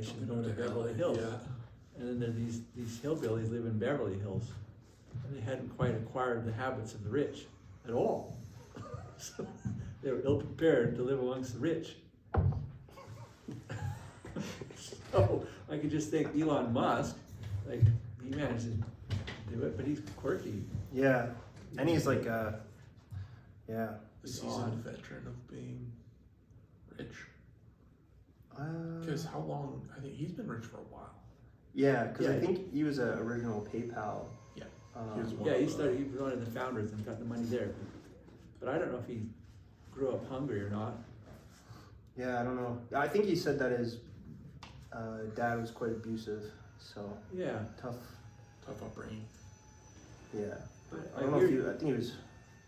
Go to Beverly Hills. Yeah. And then there these hillbillies live in Beverly Hills. And they hadn't quite acquired the habits of the rich at all. So they were ill prepared to live amongst the rich. So I could just think Elon Musk, like, he managed to do it, but he's quirky. Yeah, and he's like, A seasoned veteran of being rich. Because how long? I think he's been rich for a while. yeah, because Yeah. I think he was an original PayPal. Yeah. Um, was one Yeah, of he the- was one of the founders and got the money there. But I don't know if he grew up hungry or not. yeah, I don't know. I think he said that his dad was quite abusive, so Yeah. tough. Tough upbringing. Yeah, But I don't know if he. I think he was.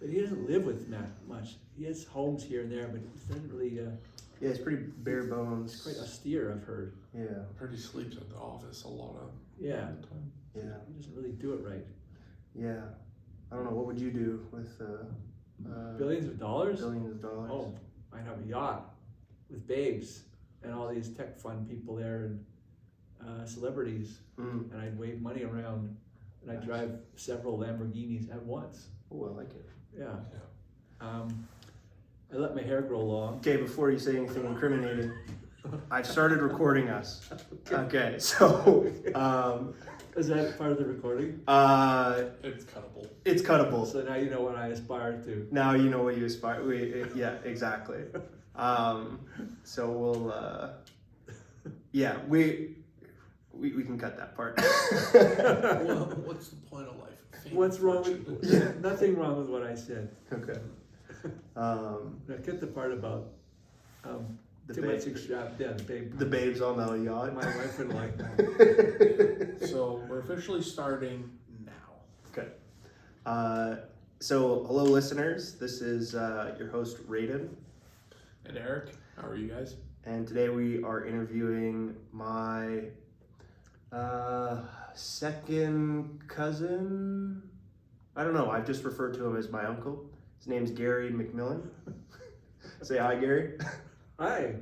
But he doesn't live with Matt much. He has homes here and there, but he doesn't really, Yeah, it's pretty bare bones. he's quite austere, I've heard. Yeah, I've heard he sleeps at the office a lot of Yeah, the time. yeah, he doesn't really do it right. yeah. I don't know. What would you do with Billions of dollars? billions of dollars? Oh, I'd have a yacht with babes and all these tech fund people there and celebrities, Mm. and I'd wave money around, and I'd Nice. drive several Lamborghinis at once. Oh, I like it. Yeah. I let my hair grow long. Okay, before you say anything incriminating, I've started recording us. Okay, so Is that part of the recording? It's cuttable. it's cuttable. So now you know what I aspire to. Now you know what you aspire. Yeah, exactly. So we'll. Yeah, we can cut that part. Well, what's the point of life? Fame, What's wrong fortune. with? Nothing wrong with what I said. Okay. Now get the part about The too babe. much extra. Yeah, the babe. The babes on the yacht. My wife would like that. So we're officially starting now. Okay. So hello, listeners. This is your host Raiden, And Eric, how are you guys? and today we are interviewing my second cousin. I don't know. I've just referred to him as my uncle. His name's Gary McMillan. Say hi, Gary. Hi.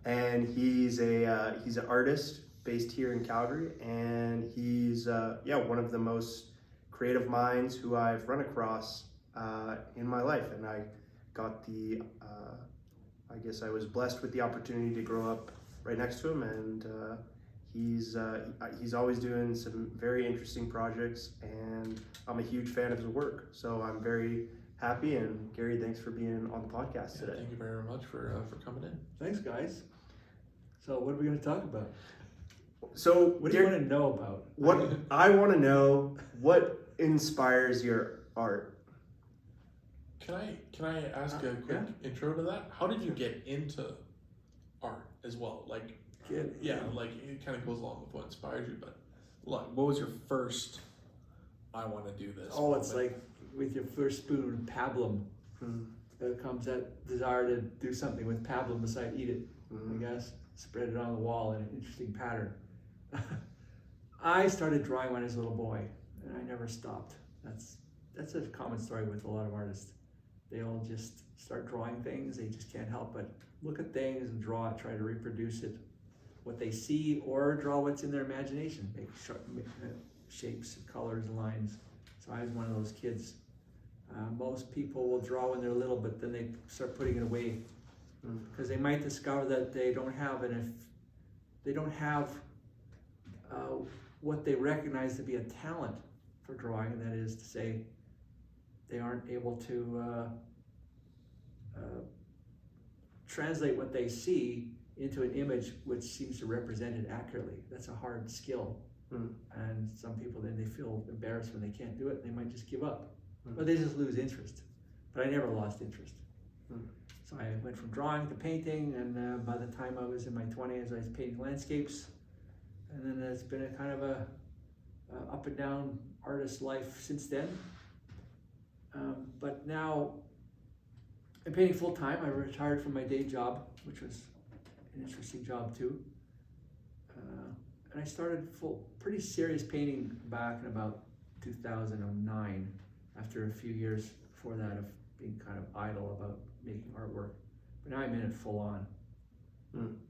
And he's an artist based here in Calgary, and he's one of the most creative minds who I've run across in my life. And I got I guess I was blessed with the opportunity to grow up right next to him, and he's always doing some very interesting projects, and I'm a huge fan of his work. So I'm very happy, and Gary, thanks for being on the podcast Yeah, today. thank you very much for coming in. Thanks, guys. So what are we going to talk about? So What do you want to know about? What I want to know, what inspires your art? Can I ask a quick intro to that? How did you get into art as well? Like, like it kind of goes along with what inspires you, but like, what was your first? I want to do this. Oh, it's like with your first spoon, pablum. There comes that desire to do something with pablum beside eat it. I guess spread it on the wall in an interesting pattern. I started drawing when I was a little boy, and I never stopped. That's a common story with a lot of artists. They all just start drawing things. They just can't help but look at things and draw it, try to reproduce it, what they see, or draw what's in their imagination, make shapes, colors, lines. So I was one of those kids. Most people will draw when they're little, but then they start putting it away because they might discover that they don't have what they recognize to be a talent for drawing, and that is to say, they aren't able to translate what they see into an image which seems to represent it accurately. That's a hard skill. And some people then they feel embarrassed when they can't do it, and they might just give up. Or they just lose interest. But I never lost interest. So I went from drawing to painting, and by the time I was in my 20s, I was painting landscapes. And then it's been a kind of a up and down artist life since then. But now I'm painting full time. I retired from my day job, which was an interesting job too. And I started pretty serious painting back in about 2009, after a few years before that of being kind of idle about making artwork. But now I'm in it full on.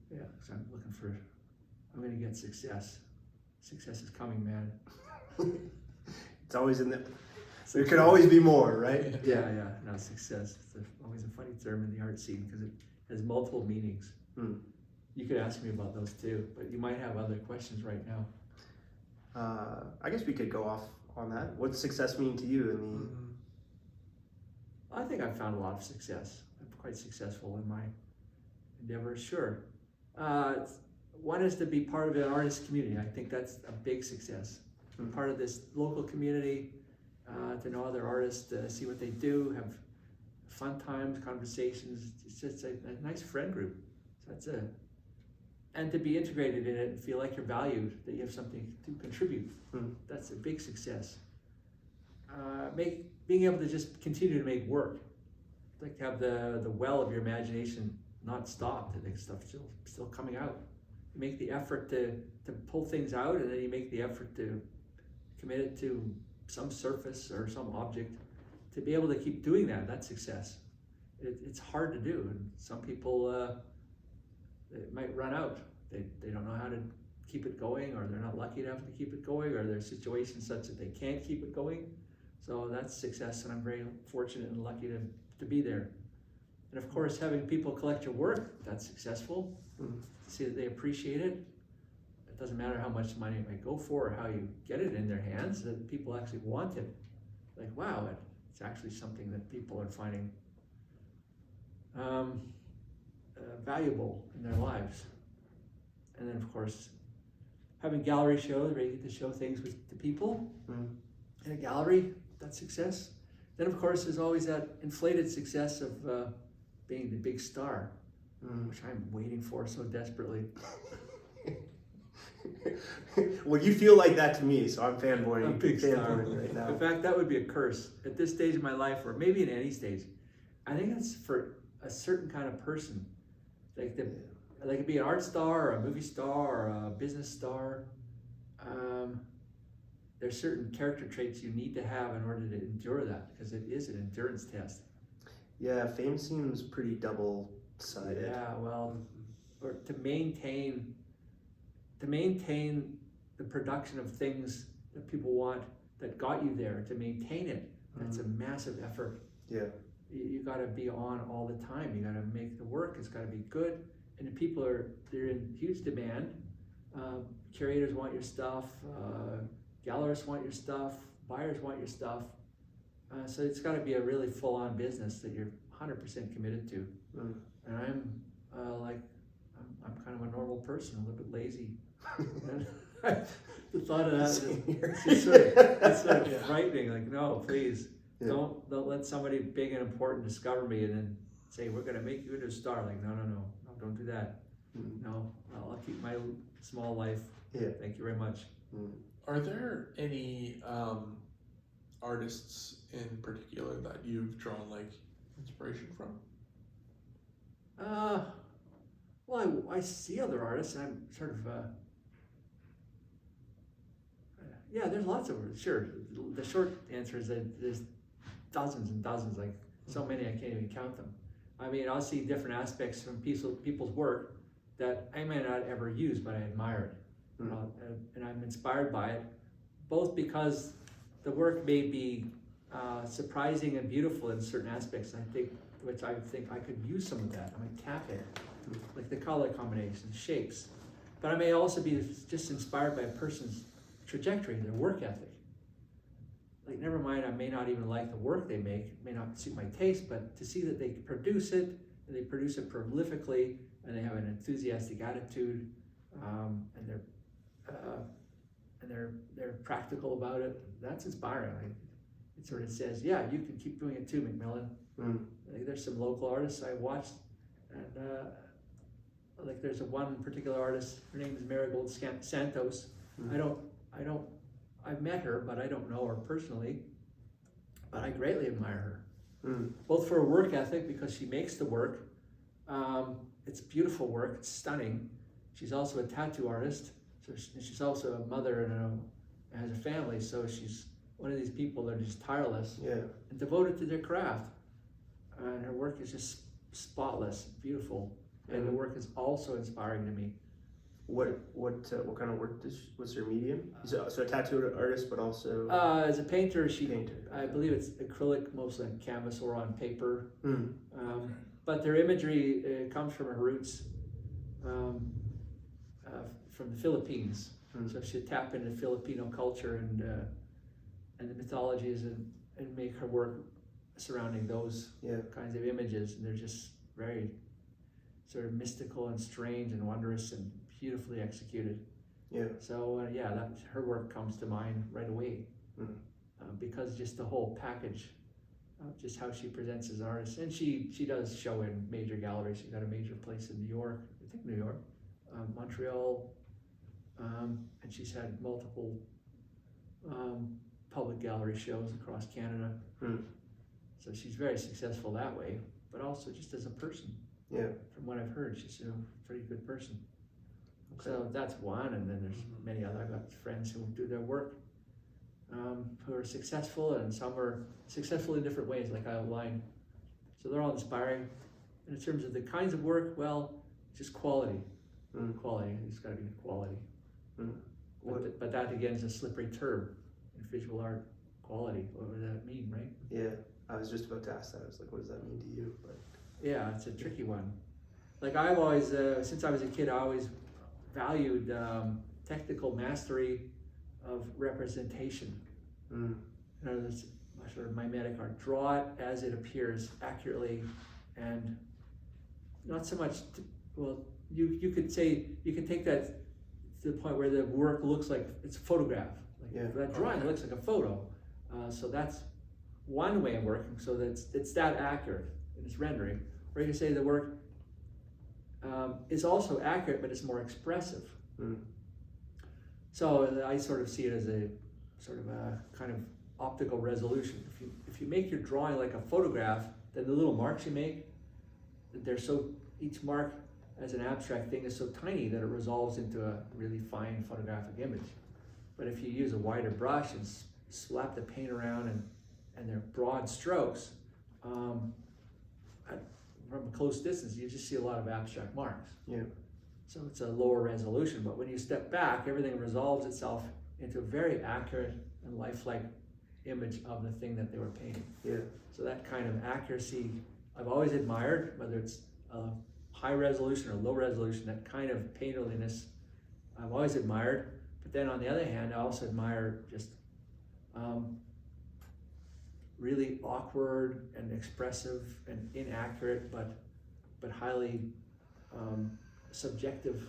Yeah, so I'm looking for I'm gonna get success. Success is coming, man. It's always in the. There could always be more, right? Yeah. No, success. It's always a funny term in the art scene because it has multiple meanings. You could ask me about those too, but you might have other questions right now. I guess we could go off on that. What's success mean to you? I think I've found a lot of success. I'm quite successful in my endeavors, sure. One is to be part of an artist community. I think that's a big success. Part of this local community, to know other artists, see what they do, have fun times, conversations. It's just a nice friend group. So and to be integrated in it and feel like you're valued, that you have something to contribute. That's a big success. Being able to just continue to make work, like to have the well of your imagination not stopped, and stuff still coming out. You make the effort to pull things out, and then you make the effort to commit it to some surface or some object. To be able to keep doing that, that's success. It's hard to do, and some people it might run out. They don't know how to keep it going, or they're not lucky enough to keep it going, or their situation's such that they can't keep it going. So that's success, and I'm very fortunate and lucky to be there. And of course, having people collect your work, that's successful. See that they appreciate it. It doesn't matter how much money it might go for or how you get it in their hands, that people actually want it. Like, wow, it's actually something that people are finding valuable in their lives. And then of course, having gallery shows where you get to show things to people in a gallery, that's success. Then of course, there's always that inflated success of being the big star, which I'm waiting for so desperately. Well, you feel like that to me, so I'm fanboying. A big star right now. In fact, that would be a curse at this stage of my life, or maybe in any stage. I think it's for a certain kind of person, like they could be an art star, or a movie star, or a business star. There's certain character traits you need to have in order to endure that, because it is an endurance test. Yeah, fame seems pretty double-sided. Yeah, well, or to maintain the production of things that people want, that got you there, to maintain it, that's a massive effort. Yeah. You got to be on all the time. You got to make the work. It's got to be good, and the people they're in huge demand. Curators want your stuff. Gallerists want your stuff. Buyers want your stuff. So it's got to be a really full-on business that you're 100% committed to. And I'm I'm kind of a normal person, a little bit lazy. And the thought of that is sort of frightening. Like, no, please. Yeah. Don't let somebody big and important discover me and then say, we're going to make you into a star. Like, no, don't do that. No, I'll keep my small life. Yeah. Thank you very much. Are there any artists in particular that you've drawn like inspiration from? Well, I see other artists, and I'm sort of yeah, there's lots of them. Sure, the short answer is that there's dozens and dozens, like so many I can't even count them. I mean, I'll see different aspects from people's work that I may not ever use, but I admire it. And I'm inspired by it, both because the work may be surprising and beautiful in certain aspects, which I think I could use some of that. I might tap it, like the color combinations, shapes. But I may also be just inspired by a person's trajectory, their work ethic. Like, never mind, I may not even like the work they make, it may not suit my taste, but to see that they produce it, and they produce it prolifically, and they have an enthusiastic attitude, and they're practical about it, that's inspiring. It sort of says, yeah, you can keep doing it too, McMillan. Like, there's some local artists I watched, and like there's one particular artist, her name is Marigold Santos. I've met her, but I don't know her personally, but I greatly admire her. Both for her work ethic, because she makes the work. It's beautiful work, it's stunning. She's also a tattoo artist, so she's also a mother and has a family, so she's one of these people that are just tireless and devoted to their craft. And her work is just spotless, beautiful, and the work is also inspiring to me. What kind of work what's her medium? So a tattoo artist, but also As a painter, painter. I believe it's acrylic, mostly on canvas or on paper. Mm. But their imagery comes from her roots from the Philippines. So she tap into Filipino culture and the mythologies and make her work surrounding those kinds of images, and they're just very sort of mystical and strange and wondrous and beautifully executed. Yeah. So her work comes to mind right away because just the whole package, just how she presents as an artist, and she does show in major galleries. She got a major place in New York, I think New York, Montreal, and she's had multiple public gallery shows across Canada. So she's very successful that way, but also just as a person. Yeah. From what I've heard, she's a pretty good person. Okay. So that's one, and then there's many other. I've got friends who do their work, who are successful, and some are successful in different ways, like I outlined. So they're all inspiring. And in terms of the kinds of work, well, just quality. Quality. It's got to be quality. But that again is a slippery term in visual art. Quality. What does that mean, right? Yeah. I was just about to ask that. I was like, what does that mean to you? But yeah, it's a tricky one. Like I've always, since I was a kid, I always valued technical mastery of representation. In other words, sort of mimetic art. Draw it as it appears accurately, and not so much. You could say you can take that to the point where the work looks like it's a photograph. Like that drawing looks like a photo. So that's one way of working. So that it's that accurate in its rendering. Or you can say the work is also accurate, but it's more expressive. So I sort of see it as a sort of a kind of optical resolution. If you make your drawing like a photograph, then the little marks you make, each mark as an abstract thing is so tiny that it resolves into a really fine photographic image. But if you use a wider brush and slap the paint around and they're broad strokes, from a close distance, you just see a lot of abstract marks. Yeah. So it's a lower resolution, but when you step back, everything resolves itself into a very accurate and lifelike image of the thing that they were painting. Yeah. So that kind of accuracy, I've always admired, whether it's high resolution or low resolution, that kind of painterliness, I've always admired. But then on the other hand, I also admire just really awkward and expressive and inaccurate, but highly subjective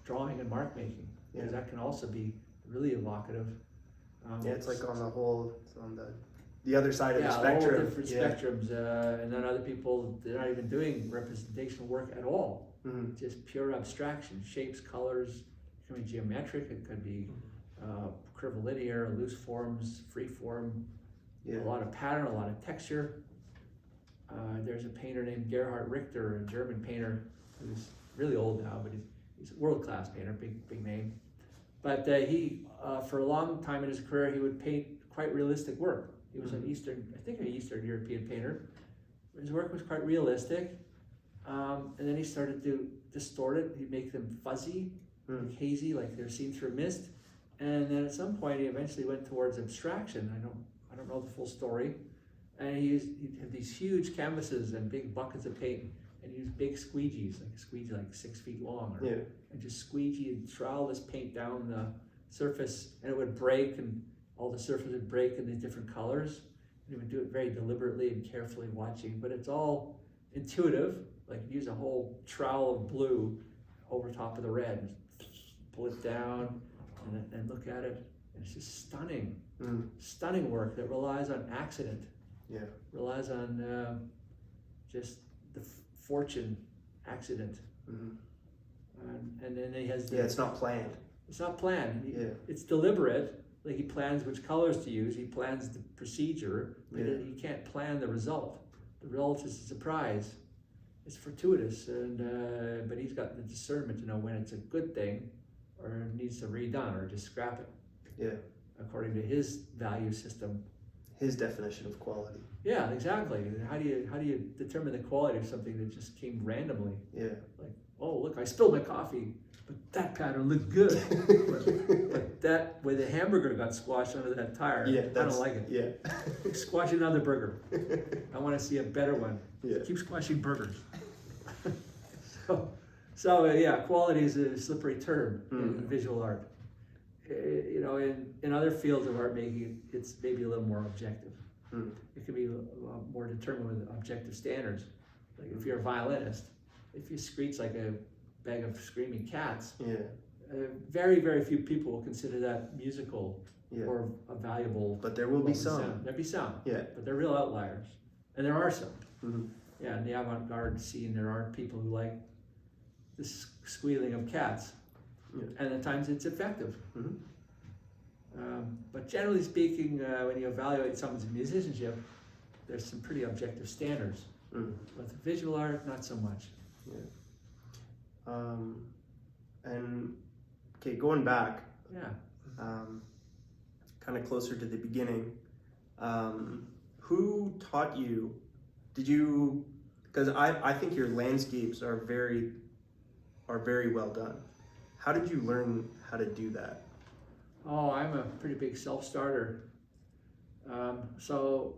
drawing and mark making, because that can also be really evocative. It's like on the other side of the spectrum. All different spectrums, and then other people, they're not even doing representational work at all. Just pure abstraction, shapes, colors. It can be geometric, it could be curvilinear, loose forms, free form. A lot of pattern, a lot of texture. There's a painter named Gerhard Richter, a German painter who's really old now, but he's a world-class painter, big name. But he, for a long time in his career, he would paint quite realistic work. He was an Eastern European painter. His work was quite realistic, and then he started to distort it. He'd make them fuzzy, like hazy, like they're seen through mist. And then at some point, he eventually went towards abstraction. I don't know the full story. And he'd have these huge canvases and big buckets of paint, and use big squeegees, like a squeegee like 6 feet long, and just squeegee and trowel this paint down the surface, and it would break, and all the surface would break in these different colors. And he would do it very deliberately and carefully, watching, but it's all intuitive. Like use a whole trowel of blue over top of the red, pull it down, and look at it. And it's just stunning, stunning work that relies on accident. Relies on just the fortune accident. And then he has it's not planned. It's not planned. It's deliberate. Like he plans which colors to use. He plans the procedure, but he can't plan the result. The result is a surprise. It's fortuitous, and but he's got the discernment to know when it's a good thing, or needs to be redone, or just scrap it. According to his value system. His definition of quality. Yeah, exactly. How do you determine the quality of something that just came randomly? Like, oh look, I spilled my coffee. but that pattern looked good. but that way the hamburger got squashed under that tire, I don't like it. Yeah. Squash another burger. I want to see a better one. Yeah. Keep squashing burgers. so yeah, quality is a slippery term in visual art. You know, in other fields of art making, it's maybe a little more objective. It can be more determined with objective standards. Like if you're a violinist, if you screech like a bag of screaming cats, very, very few people will consider that musical or a valuable. But there will be some. There'll be some. Yeah. But they're real outliers, and there are some. Yeah, in the avant-garde scene, there are people who like this squealing of cats, and at times it's effective. But generally speaking, when you evaluate someone's musicianship, there's some pretty objective standards. With visual art, not so much. And okay, going back, Yeah. kind of closer to the beginning, who taught you? Did you? Because I think your landscapes are very well done. How did you learn how to do that? Oh, I'm a pretty big self-starter. So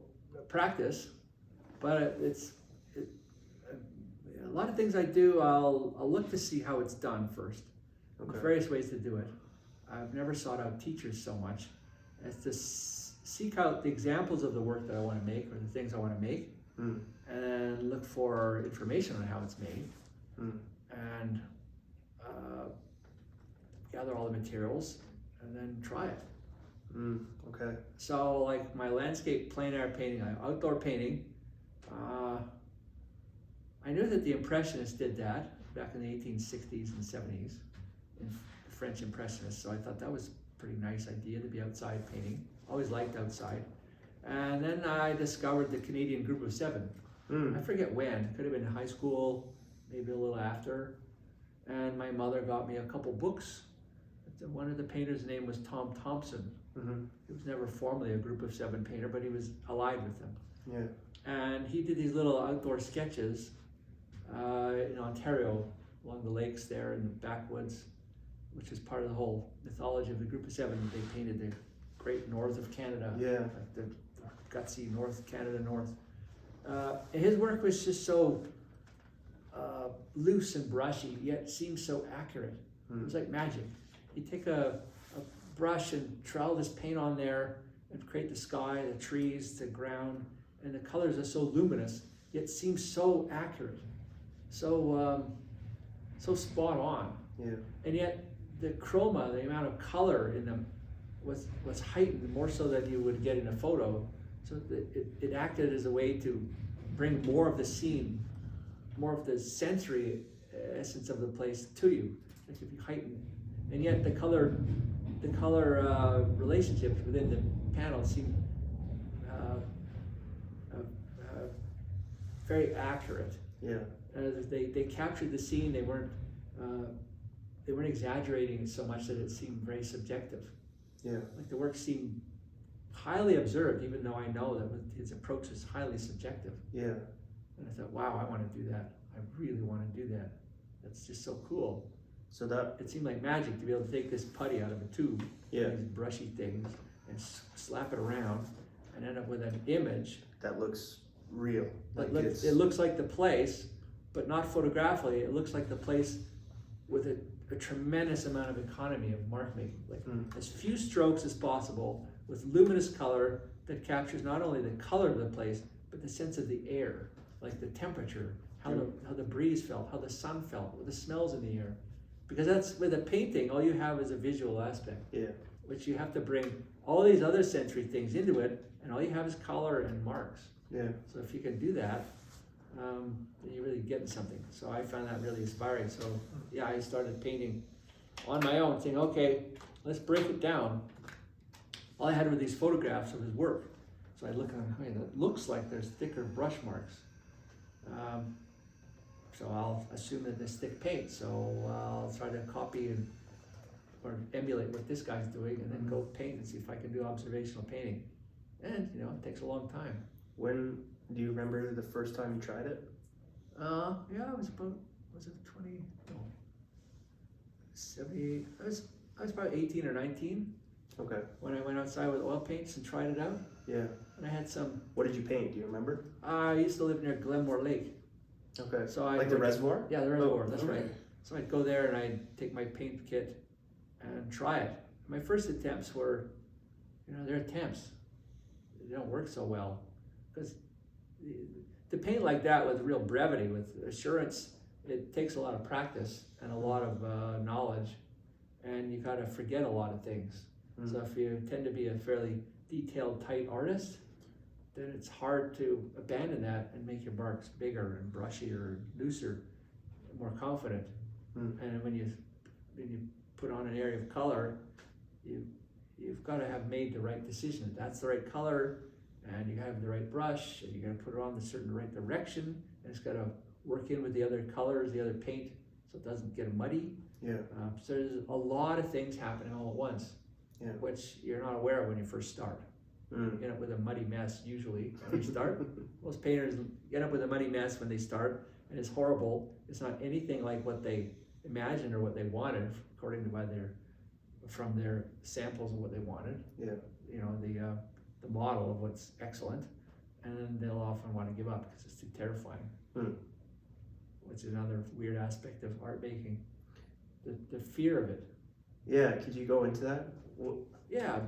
practice, but a lot of things I do, I'll look to see how it's done first. There's various ways to do it. I've never sought out teachers so much as to seek out the examples of the work that I want to make or the things I want to make, and then look for information on how it's made, and gather all the materials, and then try it. Okay. So like my landscape plein air painting, outdoor painting, I knew that the Impressionists did that back in the 1860s and 70s, in the French Impressionists, so I thought that was a pretty nice idea to be outside painting. Always liked outside. And then I discovered the Canadian Group of Seven. I forget when, could have been in high school, maybe a little after. And my mother got me a couple books. One of the painters' name was Tom Thompson. He was never formally a Group of Seven painter, but he was allied with them. Yeah. And he did these little outdoor sketches in Ontario, along the lakes there in the backwoods, which is part of the whole mythology of the Group of Seven. They painted the great north of Canada, like the gutsy North Canada North. And his work was just so loose and brushy, yet seemed so accurate. It was like magic. He'd take a brush and trowel this paint on there and create the sky, the trees, the ground, and the colors are so luminous, yet seem so accurate, so spot on. And yet the chroma, the amount of color in them, was heightened more so than you would get in a photo. So it acted as a way to bring more of the scene, more of the sensory essence of the place to you. Like if you heighten, and yet the color relationships within the panel seem very accurate. They captured the scene. They weren't exaggerating it so much that it seemed very subjective. Like the work seemed highly observed, even though I know that his approach is highly subjective. And I thought, wow, I want to do that. I really want to do that. That's just so cool. So that it seemed like magic to be able to take this putty out of a tube, these brushy things, and slap it around, and end up with an image that looks real. Like it looks like the place, but not photographically. It looks like the place with a tremendous amount of economy of mark making, like as few strokes as possible, with luminous color that captures not only the color of the place, but the sense of the air, like the temperature, how the breeze felt, how the sun felt, the smells in the air. Because that's with a painting, all you have is a visual aspect, which you have to bring all these other sensory things into it, and all you have is color and marks. So if you can do that, then you're really getting something. So I found that really inspiring. So I started painting on my own, saying, okay, let's break it down. All I had were these photographs of his work. So I look on, hey, that looks like there's thicker brush marks. So I'll assume that there's thick paint. So I'll try to copy or emulate what this guy's doing, and then go paint and see if I can do observational painting. And it takes a long time. When do you remember the first time you tried it? It was about, was it 78. I was probably 18 or 19 Okay. when I went outside with oil paints and tried it out. Yeah. And I had some. What did you paint? Do you remember? I used to live near Glenmore Lake. Okay. So I like the reservoir? Yeah, the reservoir. That's okay. right. So I'd go there and I'd take my paint kit and try it. My first attempts were, they're attempts. They don't work so well because to paint like that with real brevity, with assurance, it takes a lot of practice and a lot of knowledge, and you gotta forget a lot of things. So if you tend to be a fairly detailed, tight artist, then it's hard to abandon that and make your marks bigger and brushier, looser, more confident. And when you put on an area of color, you've got to have made the right decision. That's the right color, and you have the right brush, and you got to put it on the right direction, and it's got to work in with the other colors, the other paint, so it doesn't get muddy. Yeah. So there's a lot of things happening all at once, which you're not aware of when you first start. You end up with a muddy mess usually when you start. Most painters end up with a muddy mess when they start, and it's horrible. It's not anything like what they imagined or what they wanted, according to from their samples of what they wanted. Yeah. The model of what's excellent, and then they'll often want to give up because it's too terrifying. Which is another weird aspect of art making, the fear of it. Yeah. Could you go into that? Well, Yeah.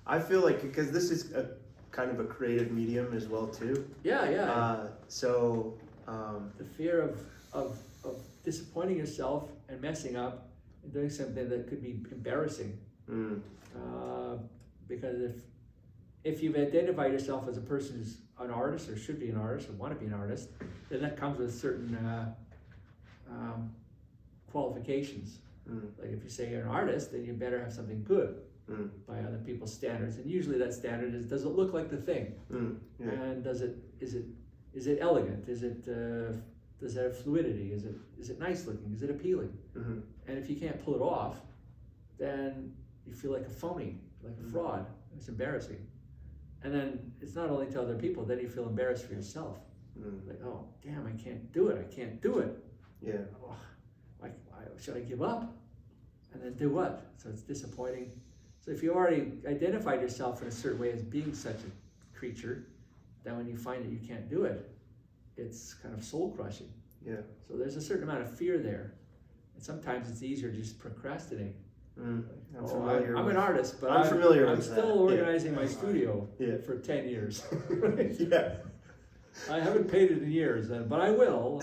I feel like because this is a kind of a creative medium as well too. Yeah. So. The fear of disappointing yourself and messing up and doing something that could be embarrassing. Because if you've identified yourself as a person who's an artist or should be an artist or want to be an artist, then that comes with certain qualifications. Like if you say you're an artist, then you better have something good by other people's standards. And usually that standard is, does it look like the thing? And is it elegant? Does it have fluidity? Is it nice looking? Is it appealing? And if you can't pull it off, then you feel like a phony, like a fraud. It's embarrassing. And then it's not only to other people, then you feel embarrassed for yourself. Like, oh, damn, I can't do it. Yeah. Oh, should I give up? And then do what? So it's disappointing. So if you already identified yourself in a certain way as being such a creature, then when you find that you can't do it, it's kind of soul crushing. Yeah. So there's a certain amount of fear there. And sometimes it's easier to just procrastinate. I'm an artist, but I'm familiar with still that. organizing my studio for 10 years. Yeah. I haven't painted in years, but I will.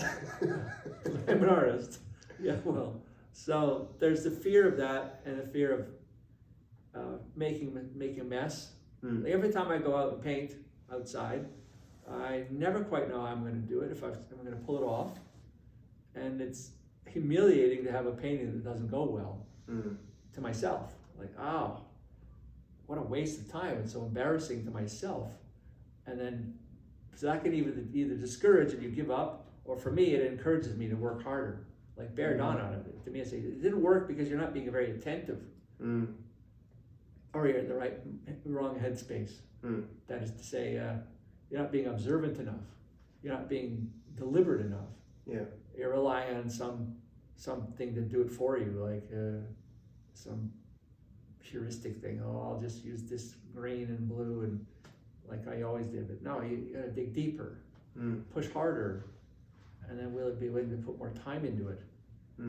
I'm an artist. Yeah, well. So there's the fear of that and the fear of making a mess. Like every time I go out and paint outside, I never quite know how I'm going to do it, if I'm going to pull it off. And it's humiliating to have a painting that doesn't go well to myself. Like, oh, what a waste of time. It's so embarrassing to myself. And then, so that can either discourage and you give up, or for me, it encourages me to work harder. Like bear down on it. To me, I say, it didn't work because you're not being very attentive. Or you're in the wrong headspace. That is to say, you're not being observant enough. You're not being deliberate enough. Yeah. You're relying on something to do it for you, like some heuristic thing. Oh, I'll just use this green and blue and like I always did. But no, you gotta dig deeper, push harder, and then we'll be willing to put more time into it.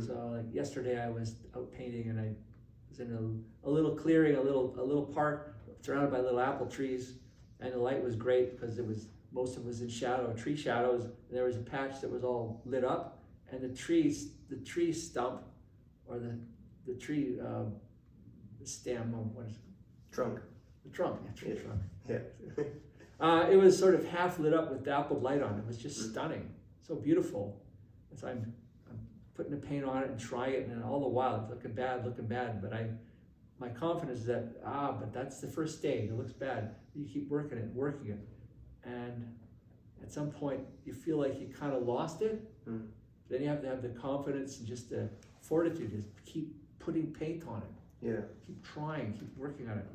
So like yesterday I was out painting and I was in a little clearing, a little park surrounded by little apple trees, and the light was great because most of it was in shadow, tree shadows, and there was a patch that was all lit up, and the tree stump, or the tree stem, of what is it? Trunk. The trunk, trunk. Yeah. It was sort of half lit up with dappled light on it. It was just stunning, so beautiful. And so I'm putting the paint on it and trying it, and all the while it's looking bad, but my confidence is that, but that's the first stage, it looks bad. You keep working it, and at some point you feel like you kind of lost it. Then you have to have the confidence and just the fortitude to keep putting paint on it. Yeah. Keep trying, keep working on it.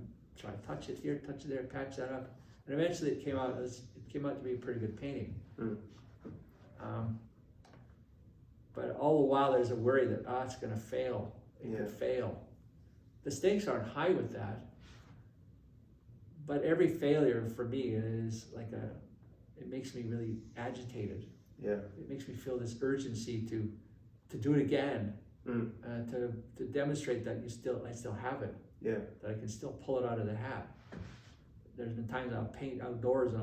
Try to touch it here, touch it there, patch that up. And eventually it came out to be a pretty good painting. But all the while there's a worry that, it's gonna fail, it Yeah. could fail. The stakes aren't high with that, but every failure for me is like it makes me really agitated. Yeah. It makes me feel this urgency to do it again, to demonstrate that I still have it, Yeah. that I can still pull it out of the hat. There's been times I'll paint outdoors and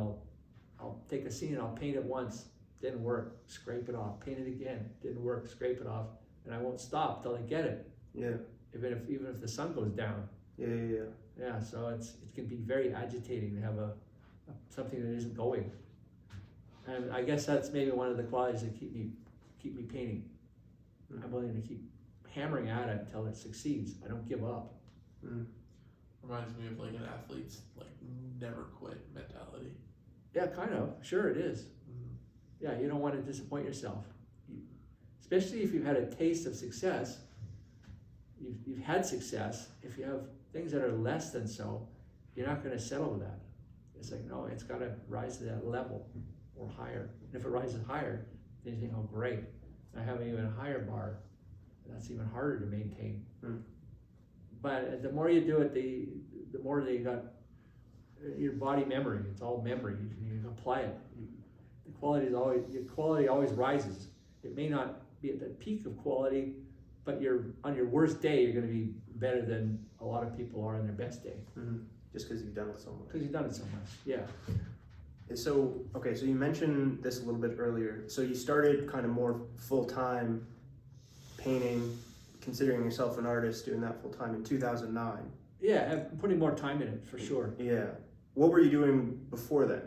I'll take a scene and I'll paint it once, didn't work, scrape it off, paint it again, didn't work, scrape it off, and I won't stop till I get it. Yeah. Even if the sun goes down. Yeah. Yeah, so it can be very agitating to have something that isn't going. And I guess that's maybe one of the qualities that keep me painting. I'm willing to keep hammering at it until it succeeds. I don't give up. Reminds me of like an athlete's like never quit mentality. Yeah, kind of. Sure it is. Yeah, you don't want to disappoint yourself. Especially if you've had a taste of success. You've had success. If you have things that are less than so, you're not going to settle with that. It's like, no, it's got to rise to that level or higher. And if it rises higher, then you think, oh, great. I have an even higher bar. That's even harder to maintain. But the more you do it, the more that you got your body memory. It's all memory. You apply it. Your quality always rises. It may not be at the peak of quality, but on your worst day, you're going to be better than a lot of people are on their best day. Just because you've done it so much. Because you've done it so much, yeah. So you mentioned this a little bit earlier. So you started kind of more full-time painting, considering yourself an artist, doing that full-time in 2009. Yeah, I'm putting more time in it, for sure. Yeah. What were you doing before then?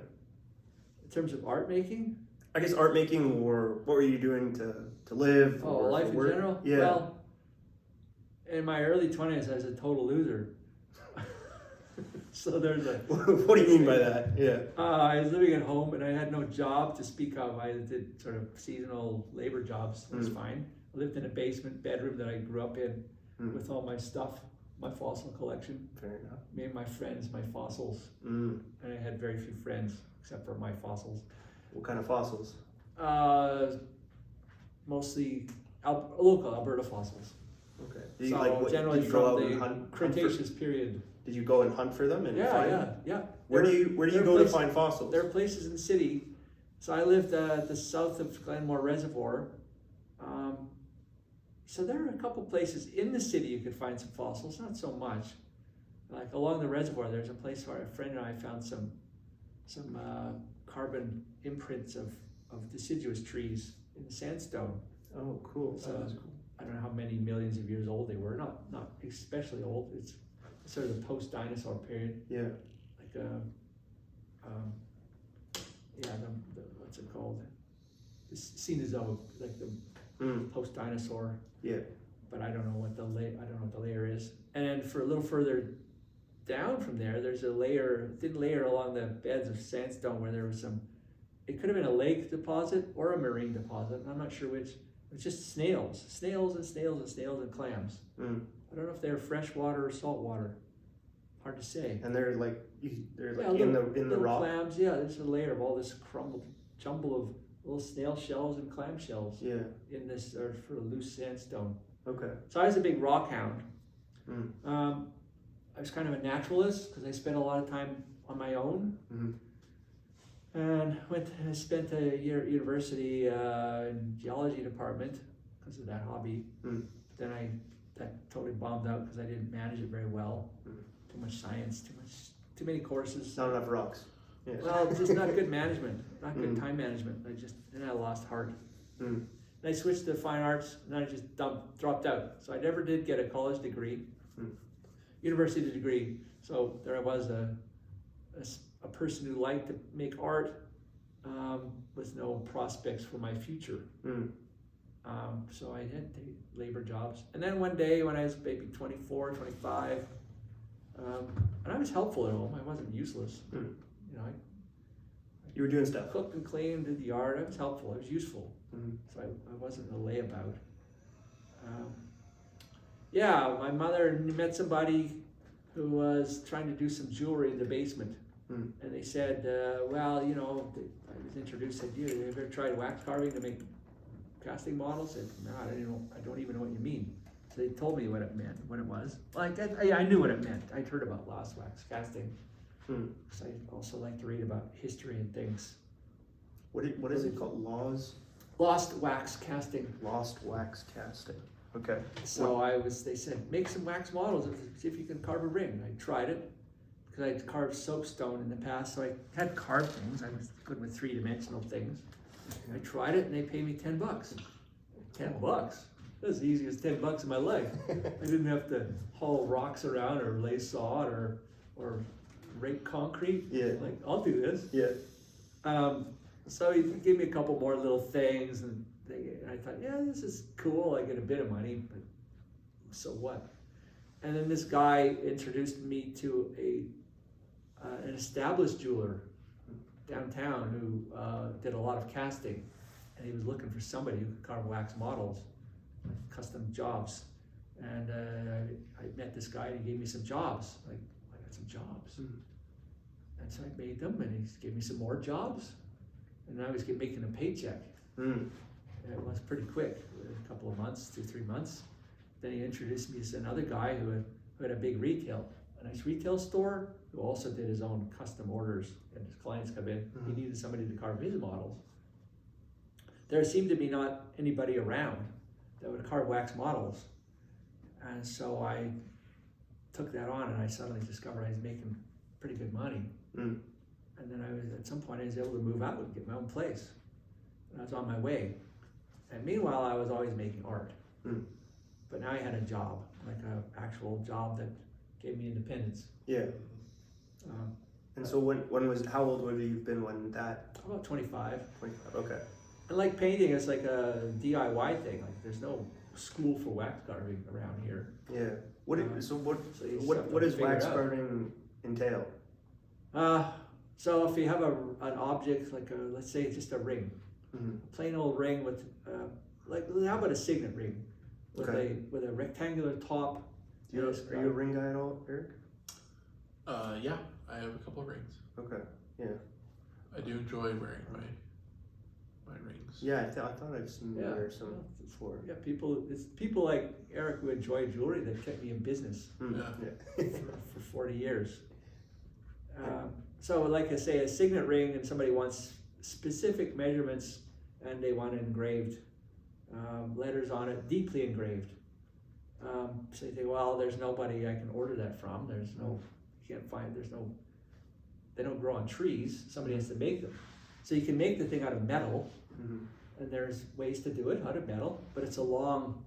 In terms of art making? I guess art making, or what were you doing to live? Oh, or life in work? general? Yeah. Well, in my early 20s, I was a total loser. So there's a... What do you mean by that? Yeah. I was living at home and I had no job to speak of. I did sort of seasonal labor jobs. It was fine. I lived in a basement bedroom that I grew up in with all my stuff, my fossil collection. Fair enough. Me and my friends, my fossils. And I had very few friends except for my fossils. What kind of fossils? Mostly local Alberta fossils. Okay. Generally did you go from out and the hunt Cretaceous period. Did you go and hunt for them? And find them? Yeah. Where do you go to find fossils? There are places in the city. So I lived at the south of Glenmore Reservoir. So there are a couple places in the city you could find some fossils, not so much. Like along the reservoir, there's a place where a friend and I found some carbon imprints of deciduous trees in the sandstone. Oh, cool. So That's cool. I don't know how many millions of years old they were. Not especially old. It's sort of the post-dinosaur period. Yeah. Like what's it called? The Cenozoic, like the post-dinosaur. Yeah. But I don't know what the layer is. And for a little further down from there, there's a thin layer along the beds of sandstone where there was it could have been a lake deposit or a marine deposit. I'm not sure which. It's just snails and clams. I don't know if they're freshwater or saltwater. Hard to say. And they're like in the rock. Clams, yeah. There's a layer of all this jumble of little snail shells and clam shells. Yeah. In this sort of loose sandstone. Okay. So I was a big rock hound. I was kind of a naturalist because I spent a lot of time on my own. And spent a year at university in geology department because of that hobby. Then that totally bombed out because I didn't manage it very well. Too much science, too many courses. Not enough rocks. Yeah. Well, just not good management, not good time management. I lost heart. And I switched to fine arts, and I just dropped out. So I never did get a college degree, university degree. So there I was, a person who liked to make art with no prospects for my future. So I had to take labor jobs. And then one day when I was maybe 24, 25, and I was helpful at home. I wasn't useless. You were doing stuff. Cooked and cleaned, did the art. I was helpful. I was useful. So I wasn't a layabout. My mother met somebody who was trying to do some jewelry in the basement. And they said, I was introduced, said, you ever tried wax carving to make casting models? I said, no, I don't even know what you mean. So they told me what it meant, what it was. Like, I knew what it meant. I'd heard about lost wax casting. Because I also like to read about history and things. What is it called? Lost wax casting. Lost wax casting. Okay. So they said, make some wax models and see if you can carve a ring. I tried it because I'd carved soapstone in the past, so I had carved things. I was good with three-dimensional things. I tried it and they paid me $10. $10? That was the easiest $10 in my life. I didn't have to haul rocks around or lay sod or rake concrete. Yeah. Like, I'll do this. Yeah. So he gave me a couple more little things, and I thought, yeah, this is cool. I get a bit of money, but so what? And then this guy introduced me to an established jeweler downtown who did a lot of casting, and he was looking for somebody who could carve wax models, like custom jobs. And I met this guy, and he gave me some jobs. Like, I got some jobs. And so I made them, and he gave me some more jobs. And I was making a paycheck. And it was pretty quick, a couple of months, 2-3 months. Then he introduced me to another guy who had a big a nice retail store, who also did his own custom orders. And his clients come in, he needed somebody to carve his models. There seemed to be not anybody around that would carve wax models. And so I took that on, and I suddenly discovered I was making pretty good money. And then at some point I was able to move out and get my own place. And I was on my way. And meanwhile, I was always making art. But now I had a job, like an actual job that gave me independence. Yeah. And so how old would you have been when that? About 25. 25, okay. And like painting, it's like a DIY thing. Like, there's no school for wax carving around here. Yeah. What does figure wax it out. carving entail? So if you have an object, like let's say just a ring, a plain old ring with, how about a signet ring with a rectangular top. Are you a ring guy at all, Eric? Yeah, I have a couple of rings. Okay, yeah. I do enjoy wearing my rings. Yeah, I thought I've seen you wear some before. Yeah, it's people like Eric who enjoy jewelry that kept me in business for 40 years. So like I say, a signet ring, and somebody wants specific measurements, and they want engraved letters on it, deeply engraved. So you think, well, there's nobody I can order that from. They don't grow on trees. Somebody has to make them. So you can make the thing out of metal, and there's ways to do it out of metal, but it's a long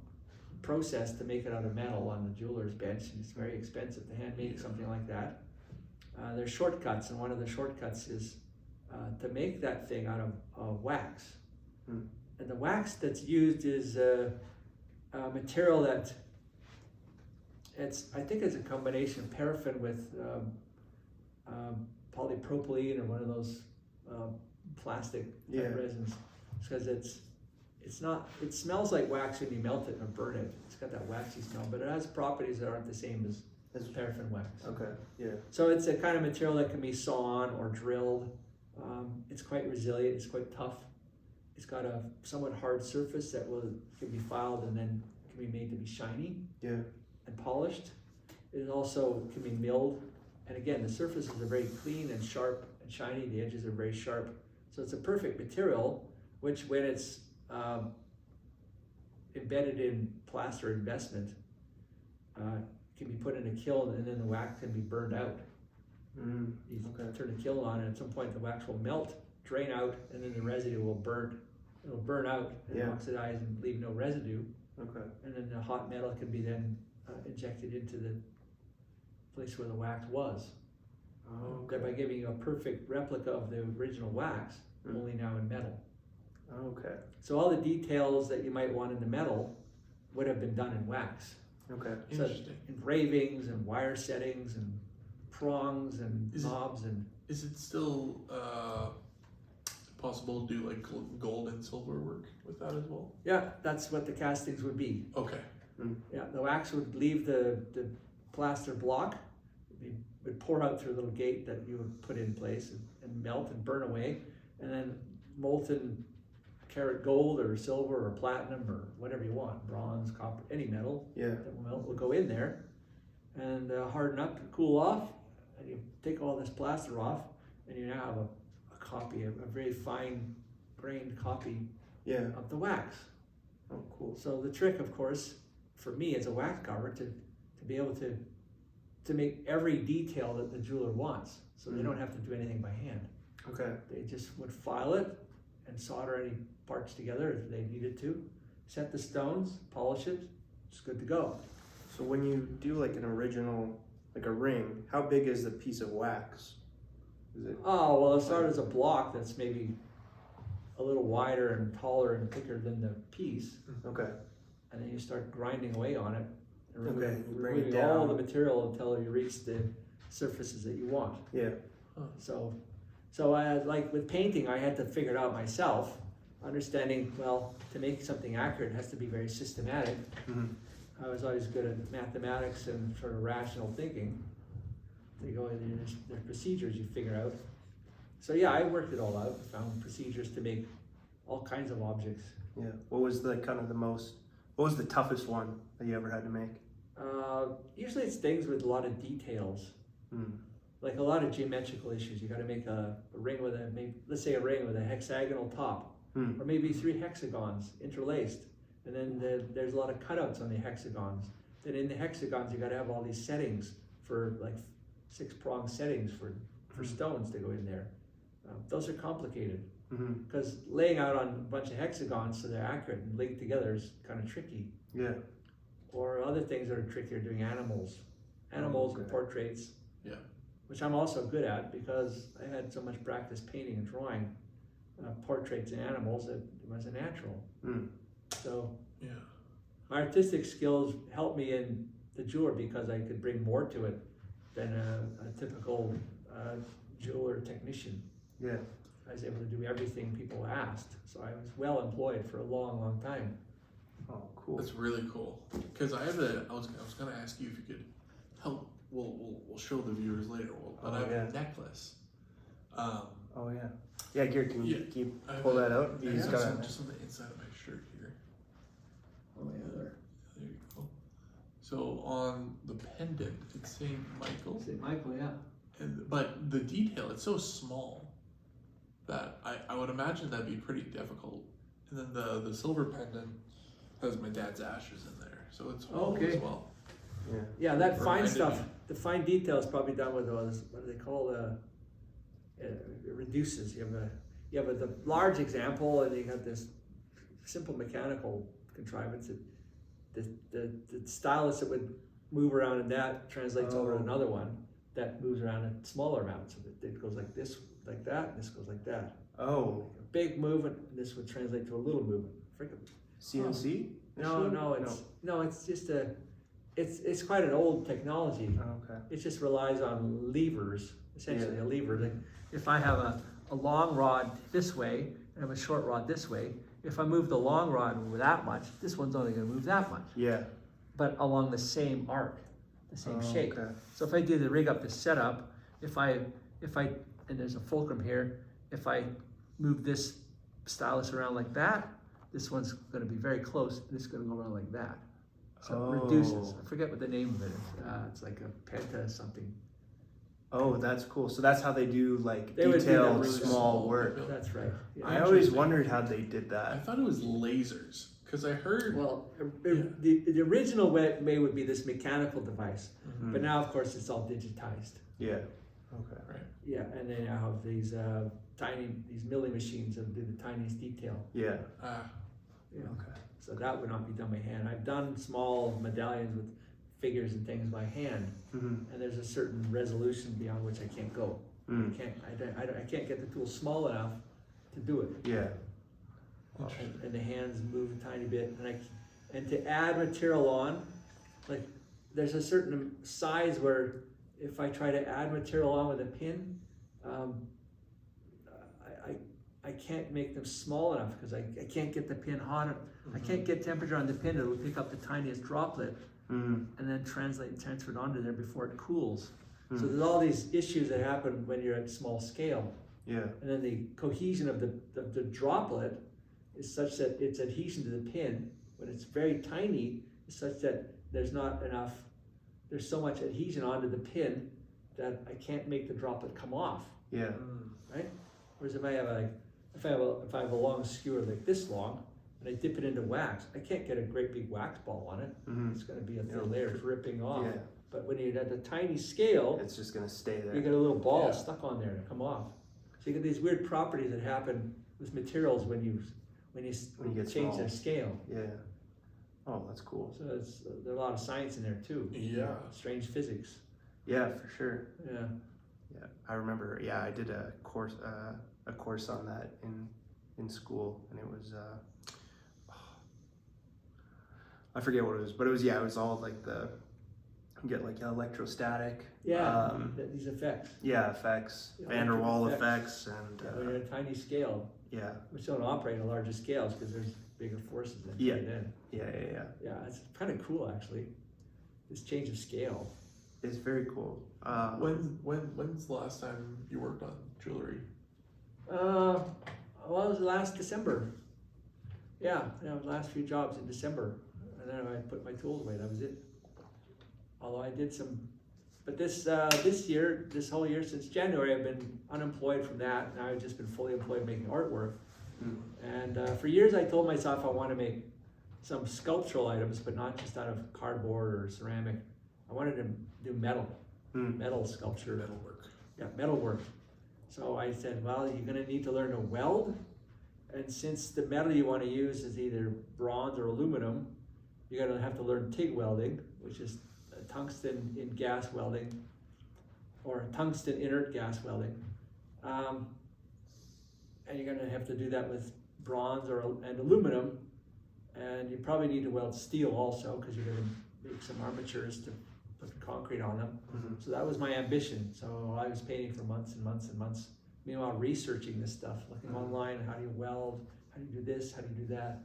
process to make it out of metal on the jeweler's bench, and it's very expensive to hand make something like that. There's shortcuts, and one of the shortcuts is to make that thing out of wax. And the wax that's used is a material that I think it's a combination of paraffin with polypropylene or one of those plastic type resins, because it smells like wax when you melt it or burn it. It's got that waxy smell, but it has properties that aren't the same as paraffin wax. Okay, yeah. So it's a kind of material that can be sawn or drilled. It's quite resilient, it's quite tough. It's got a somewhat hard surface that can be filed and then can be made to be shiny and polished. It also can be milled. And again, the surfaces are very clean and sharp and shiny. The edges are very sharp. So it's a perfect material, which when it's embedded in plaster investment, can be put in a kiln, and then the wax can be burned out. You turn the kiln on, and at some point the wax will melt, drain out, and then the residue will burn. It'll burn out and oxidize and leave no residue. And then the hot metal can be then injected into the place where the wax was. Thereby giving you a perfect replica of the original wax, only now in metal. So all the details that you might want in the metal would have been done in wax. So Interesting. engravings and wire settings and prongs and knobs and. Is it still possible to do like gold and silver work with that as well? Yeah, that's what the castings would be. Okay. Yeah, the wax would leave the plaster block. It would pour out through a little gate that you would put in place and melt and burn away, and then molten carat gold or silver or platinum or whatever you want, bronze, copper, any metal that will melt will go in there and harden up, cool off, and you take all this plaster off, and you now have a copy, a very fine grained copy of the wax. Oh, cool. So the trick, of course, for me as a wax carver, to be able to make every detail that the jeweler wants, so they don't have to do anything by hand. Okay. They just would file it and solder any parts together if they needed to, set the stones, polish it, it's good to go. So when you do like an original, like a ring, how big is the piece of wax? Is it? Oh, well, it started as a block that's maybe a little wider and taller and thicker than the piece, Okay. and then you start grinding away on it, and Okay, bring it removing all down. the material until you reach the surfaces that you want. Yeah. So I, like with painting, I had to figure it out myself, understanding, well, to make something accurate, it has to be very systematic. Mm-hmm. I was always good at mathematics and sort of rational thinking. They go in, there's procedures you figure out. So yeah, I worked it all out, found procedures to make all kinds of objects. Yeah. What was the what was the toughest one that you ever had to make? Usually it's things with a lot of details. Like a lot of geometrical issues. You got to make a ring with let's say a ring with a hexagonal top, or maybe 3 hexagons interlaced, and then there's a lot of cutouts on the hexagons. Then in the hexagons, you got to have all these settings for like 6-prong settings for stones to go in there. Those are complicated because laying out on a bunch of hexagons so they're accurate and linked together is kind of tricky. Yeah. Or other things that are trickier, doing animals and portraits. Yeah. Which I'm also good at because I had so much practice painting and drawing portraits and animals that it was a natural. So artistic skills helped me in the jeweler because I could bring more to it than a typical jeweler technician. Yeah. I was able to do everything people asked, so I was well employed for a long, long time. Oh, cool. That's really cool. Because I was gonna ask you if you could help. We'll show the viewers later. But I have a necklace. Oh yeah. Yeah, Gary, can you pull that out? He's got just on the inside of my shirt here. Oh yeah, there you go. So on the pendant, it's St. Michael. St. Michael, yeah. But the detail, it's so small that I would imagine that'd be pretty difficult. And then the silver pendant has my dad's ashes in there, so it's as well. Yeah, that fine stuff, the fine detail is probably done with those, what do they call it reduces. You have the large example, and you have this simple mechanical contrivance. The stylus that would move around, and that translates over to another one that moves around in smaller amounts. So it goes like this, like that, and this goes like that. Oh. A big movement, and this would translate to a little movement. CNC? No, it's just it's quite an old technology. Okay. It just relies on levers, essentially a lever. Like if I have a long rod this way and I have a short rod this way, if I move the long rod that much, this one's only going to move that much. Yeah. But along the same arc, the same shape. Okay. So if I do the rig up the setup, if I and there's a fulcrum here, if I move this stylus around like that, this one's going to be very close. This is going to go around like that. So it reduces. I forget what the name of it is. It's like a penta something. Oh, that's cool. So that's how they do like They would do that detailed really small work. That's right. Yeah. I always wondered how they did I that. thought it was lasers, because I heard. Well, the original way would be this mechanical device, but now of course it's all digitized. Yeah. Okay. Right. Yeah, and then I have these these milling machines that do the tiniest detail. Yeah. Yeah. Okay. So that would not be done by hand. I've done small medallions with figures and things by hand, and there's a certain resolution beyond which I can't go. I can't get the tool small enough to do it. Yeah. And the hands move a tiny bit, and to add material on, like there's a certain size where if I try to add material on with a pin, I can't make them small enough because I can't get the pin hot. I can't get temperature on the pin. It will pick up the tiniest droplet and then transfer it onto there before it cools. So there's all these issues that happen when you're at small scale. Yeah. And then the cohesion of the droplet is such that its adhesion to the pin, when it's very tiny, is such that there's so much adhesion onto the pin that I can't make the droplet come off. Yeah. Right? Whereas if I have a long skewer like this long, and I dip it into wax, I can't get a great big wax ball on it. It's going to be a thin layer dripping off. Yeah. But when you're at the tiny scale, It's just gonna stay there. you get a little ball stuck on there to come off. So you get these weird properties that happen with materials when you get change small. their scale. Yeah. Oh, that's cool. So there's a lot of science in there too. Yeah. Strange physics. Yeah, for sure. Yeah. Yeah, I remember. Yeah, I did a course on that in school, and it was I forget what it was, but it was all like you get like electrostatic. Yeah. These effects. Yeah, effects, Yeah, Van der Waal electric effects, and When you're at a tiny scale, yeah, which don't operate on larger scales because there's bigger forces that Yeah. get in. yeah. Yeah, it's kind of cool actually. This change of scale. It's very cool. When's the last time you worked on jewelry? Well, it was last December. Yeah, last few jobs in December, and then I put my tools away. That was it. Although I did some, but this whole year since January, I've been unemployed from that. Now I've just been fully employed making artwork. And for years, I told myself I want to make some sculptural items, but not just out of cardboard or ceramic. I wanted to do metal sculpture. Metalwork. Yeah, metalwork. So I said, well, you're going to need to learn to weld. And since the metal you want to use is either bronze or aluminum, you're going to have to learn TIG welding, which is tungsten in gas welding, or tungsten inert gas welding. And you're going to have to do that with bronze and aluminum. And you probably need to weld steel also, because you're going to make some armatures to put concrete on them. So that was my ambition. So I was painting for months and months and months. Meanwhile, researching this stuff, looking online, how do you weld, how do you do this, how do you do that.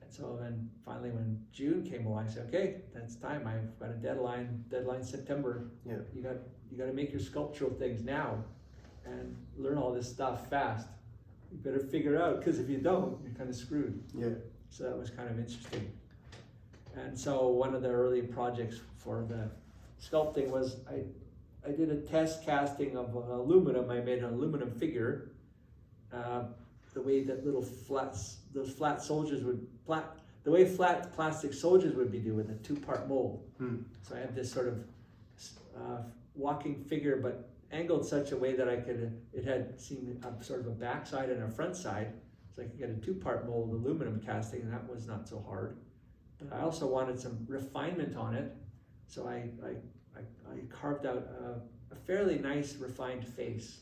And so then finally when June came along, I said, okay, that's time. I've got a deadline September. Yeah. You got to make your sculptural things now and learn all this stuff fast. You better figure it out, because if you don't, you're kind of screwed. Yeah. So that was kind of interesting. And so one of the early projects for the sculpting was I did a test casting of aluminum. I made an aluminum figure, the way that those flat soldiers the way flat plastic soldiers would be doing with a two-part mold. So I had this sort of walking figure, but angled such a way that it had seen a sort of a backside and a front side, so I could get a two-part mold aluminum casting, and that was not so hard. But I also wanted some refinement on it, so I carved out a fairly nice refined face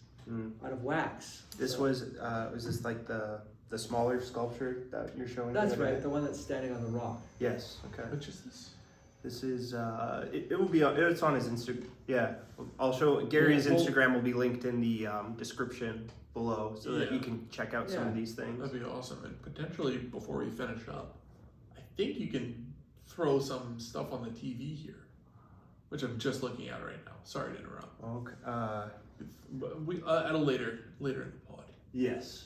out of wax. This was this like the smaller sculpture that you're showing? That's right, the one that's standing on the rock. Yes. Okay. Which is this? This is it will be it's on his Instagram. Yeah, I'll show Gary's Instagram will be linked in the description below, so that you can check out some of these things. That'd be awesome. And potentially before we finish up, I think you can throw some stuff on the TV here, which I'm just looking at right now. Sorry to interrupt. Okay. But we at a later in the pod. Yes.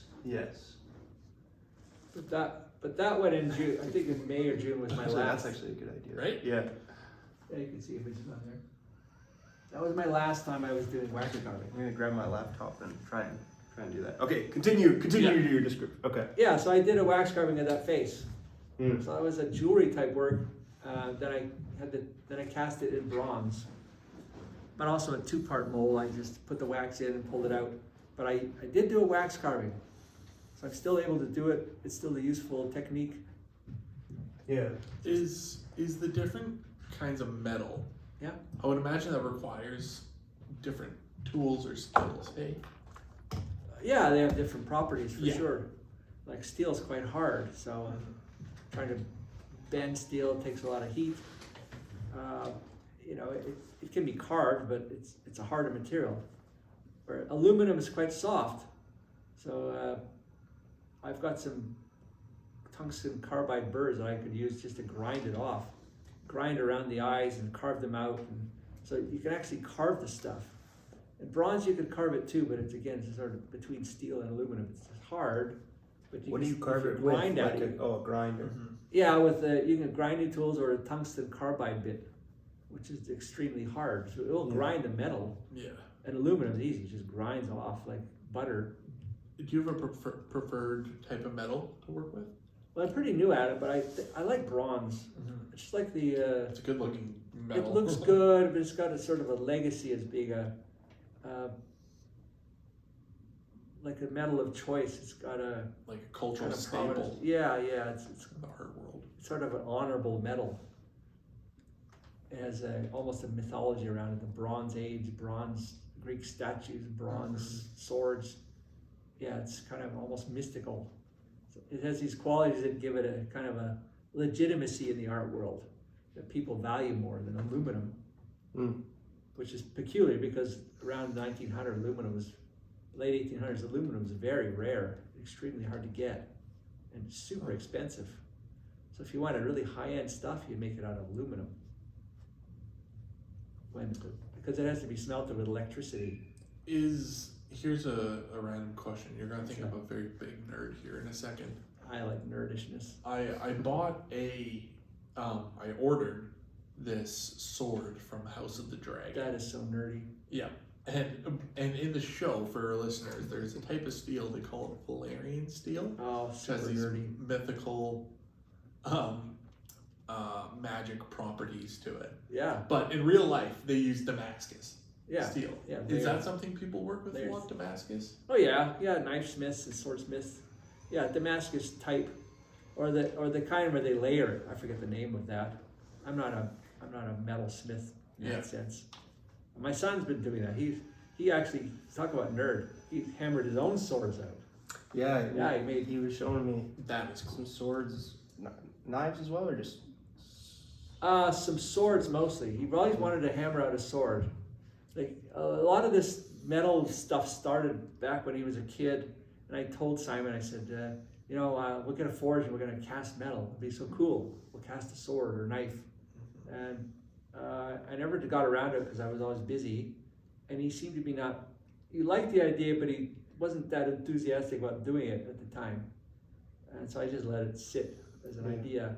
But that went in June. I think in May or June was my last. That's actually a good idea. Right? Yeah. Yeah, you can see images on there. That was my last time I was doing wax carving. I'm gonna grab my laptop and try and do that. Okay, continue to your description. Okay. Yeah, so I did a wax carving of that face. So that was a jewelry type work. Then I cast it in bronze, but also a two-part mold. I just put the wax in and pulled it out. But I did do a wax carving, so I'm still able to do it. It's still a useful technique. Yeah. Is the different kinds of metal? Yeah. I would imagine that requires different tools or skills. Hey. Yeah, they have different properties for Yeah. sure. Like steel's quite hard, so trying to bend steel takes a lot of heat. It can be carved, but it's a harder material. Where aluminum is quite soft, so I've got some tungsten carbide burrs that I could use just to grind it off, grind around the eyes and carve them out, and so you can actually carve the stuff. And bronze you could carve it too, but it's sort of between steel and aluminum. It's hard, but What do you if carve it with? grind at Like it. a grinder. Yeah, with you can grinding tools or a tungsten carbide bit, which is extremely hard. So it'll grind the metal. Yeah. And aluminum is easy; it just grinds off like butter. Do you have a preferred type of metal to work with? Well, I'm pretty new at it, but I like bronze. It's just like the. It's a good looking metal. It looks good, but it's got a sort of a legacy as being like a metal of choice. It's got a like a cultural kind of staple. prominence. Yeah, it's in the art world. It's sort of an honorable metal. It has almost a mythology around it. The Bronze Age, bronze Greek statues, bronze swords. Yeah, it's kind of almost mystical. So it has these qualities that give it a kind of a legitimacy in the art world that people value more than aluminum, which is peculiar because around 1900, late 1800s, aluminum was very rare, extremely hard to get, and super expensive. So if you wanted really high-end stuff, you'd make it out of aluminum. Because it has to be smelted with electricity. Here's a random question. You're gonna think I'm a very big nerd here in a second. I like nerdishness. I bought I ordered this sword from House of the Dragon. That is so nerdy. Yeah. And in the show, for our listeners, there's a type of steel they call it Valerian steel. Oh, Which super has these nerdy. mythical magic properties to it. Yeah. But in real life, they use Damascus steel. Yeah. Is that something people work with a layers. lot, Damascus? Oh yeah, knife smiths and swordsmiths. Yeah, Damascus type, or the kind where they layer it. I forget the name of that. I'm not a metal smith in that sense. My son's been doing that. He actually, talk about nerd. He hammered his own swords out. Yeah, he he was showing me That is cool. some swords, knives as well, or just some swords mostly. He always wanted to hammer out a sword. Like a lot of this metal stuff started back when he was a kid, and I told Simon, I said, we're gonna forge and we're gonna cast metal. It'd be so cool. We'll cast a sword or knife, and I never got around to it because I was always busy, and he seemed to be not. He liked the idea, but he wasn't that enthusiastic about doing it at the time, and so I just let it sit as an idea.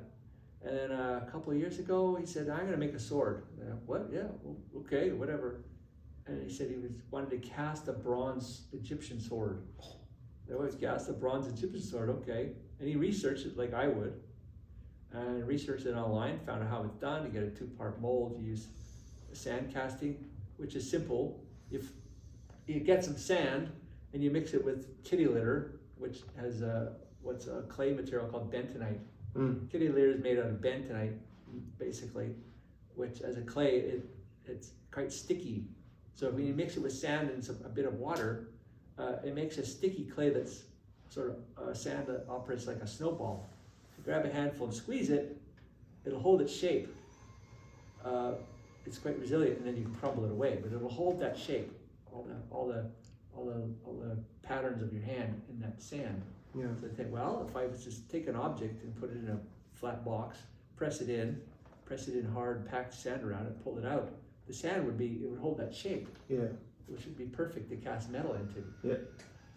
And then a couple of years ago, he said, "I'm gonna make a sword." And I, what? Yeah, well, okay, whatever. And he said he wanted to cast a bronze Egyptian sword. They always cast a bronze Egyptian sword, okay. And he researched it like I would. And researched it online, found out how it's done. You get a 2-part mold, you use sand casting, which is simple. If you get some sand and you mix it with kitty litter, which has what's a clay material called bentonite. Kitty litter is made out of bentonite, basically, which as a clay, it's quite sticky. So when you mix it with sand and a bit of water, it makes a sticky clay that's sort of sand that operates like a snowball. If you grab a handful and squeeze it, it'll hold its shape. It's quite resilient, and then you can crumble it away, but it'll hold that shape. All the patterns of your hand in that sand. Yeah. So I think, well, if I was just take an object and put it in a flat box, press it in hard, pack sand around it, pull it out, the sand would hold that shape. Yeah. Which would be perfect to cast metal into. Yeah.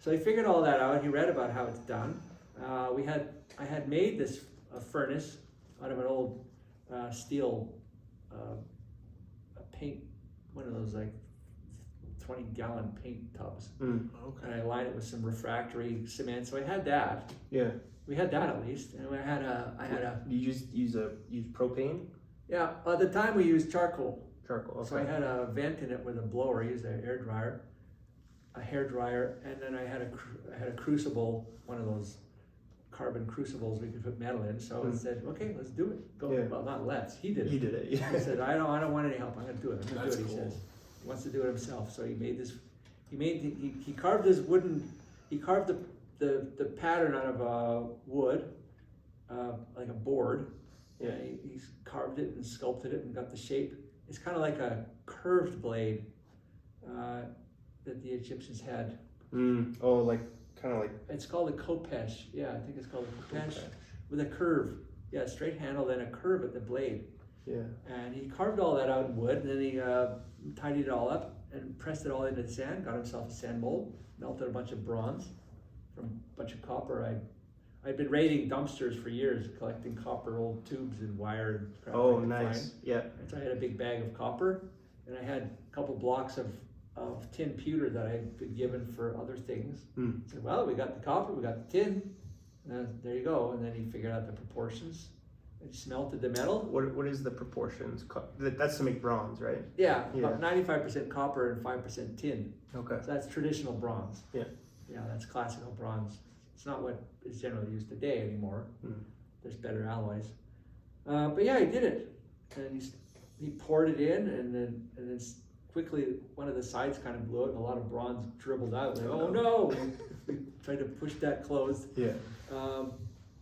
So he figured all that out. He read about how it's done. I had made this furnace out of an old steel paint, one of those like 20-gallon paint tubs. Okay. And I lined it with some refractory cement. So I had that. Yeah. We had that at least. And I had a. You just use propane? Yeah. At the time we used charcoal. Charcoal. Okay. So I had a vent in it with a blower. I used a hair dryer, and then I had a crucible, one of those carbon crucibles we could put metal in. So I said, okay, let's do it. Go. Yeah. Well, not let's. He did it. He did it. Yeah. He said, I don't want any help. I'm going to do it. I'm going to do it. That's He cool. says. He wants to do it himself. So he made this. He carved his wooden. He carved the pattern out of wood, like a board. Yeah. He carved it and sculpted it and got the shape. It's kind of like a curved blade that the Egyptians had. Oh, like kind of like. It's called a khopesh. Yeah, I think it's called a khopesh with a curve. Yeah, a straight handle, then a curve at the blade. Yeah. And he carved all that out in wood, and then he tidied it all up. and pressed it all into the sand, got himself a sand mold, melted a bunch of bronze from a bunch of copper. I'd been raiding dumpsters for years, collecting copper old tubes and wire and crap. Oh, nice. Yeah. And so I had a big bag of copper, and I had a couple blocks of tin pewter that I'd been given for other things. I said, well, we got the copper, we got the tin, there you go. And then he figured out the proportions. And smelted the metal. What is the proportions? That's to make bronze, right? Yeah, about 95% copper and 5% tin. Okay. So that's traditional bronze. Yeah. Yeah, that's classical bronze. It's not what is generally used today anymore. There's better alloys. But yeah, he did it, and he poured it in, and then quickly one of the sides kind of blew out, and a lot of bronze dribbled out. Like, oh no! We tried to push that closed. Yeah.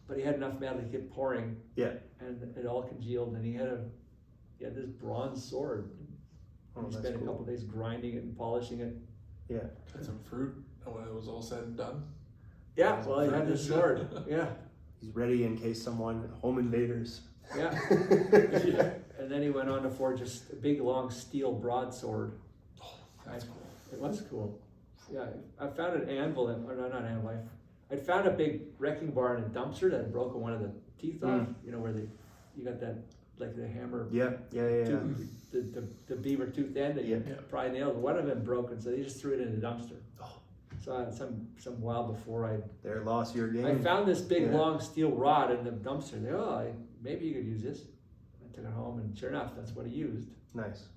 But he had enough metal to keep pouring. Yeah. And it all congealed, and he had this bronze sword. He spent a couple of days grinding it and polishing it. Yeah. Cut some fruit, and when it was all said and done. Yeah, well, he had this sword. Yeah. He's ready in case home invaders. Yeah. Yeah. And then he went on to forge a big, long steel broadsword. Oh, that's cool. It was cool. Yeah, I found an anvil, not anvil. I'd found a big wrecking bar in a dumpster that had broken one of the teeth off. You know where you got that, like the hammer. Yeah. The beaver tooth end that you pry nails. One of them broken, so they just threw it in the dumpster. So some while before There lost your game. I found this big long steel rod in the dumpster. Maybe you could use this. I took it home, and sure enough, that's what he used. Nice.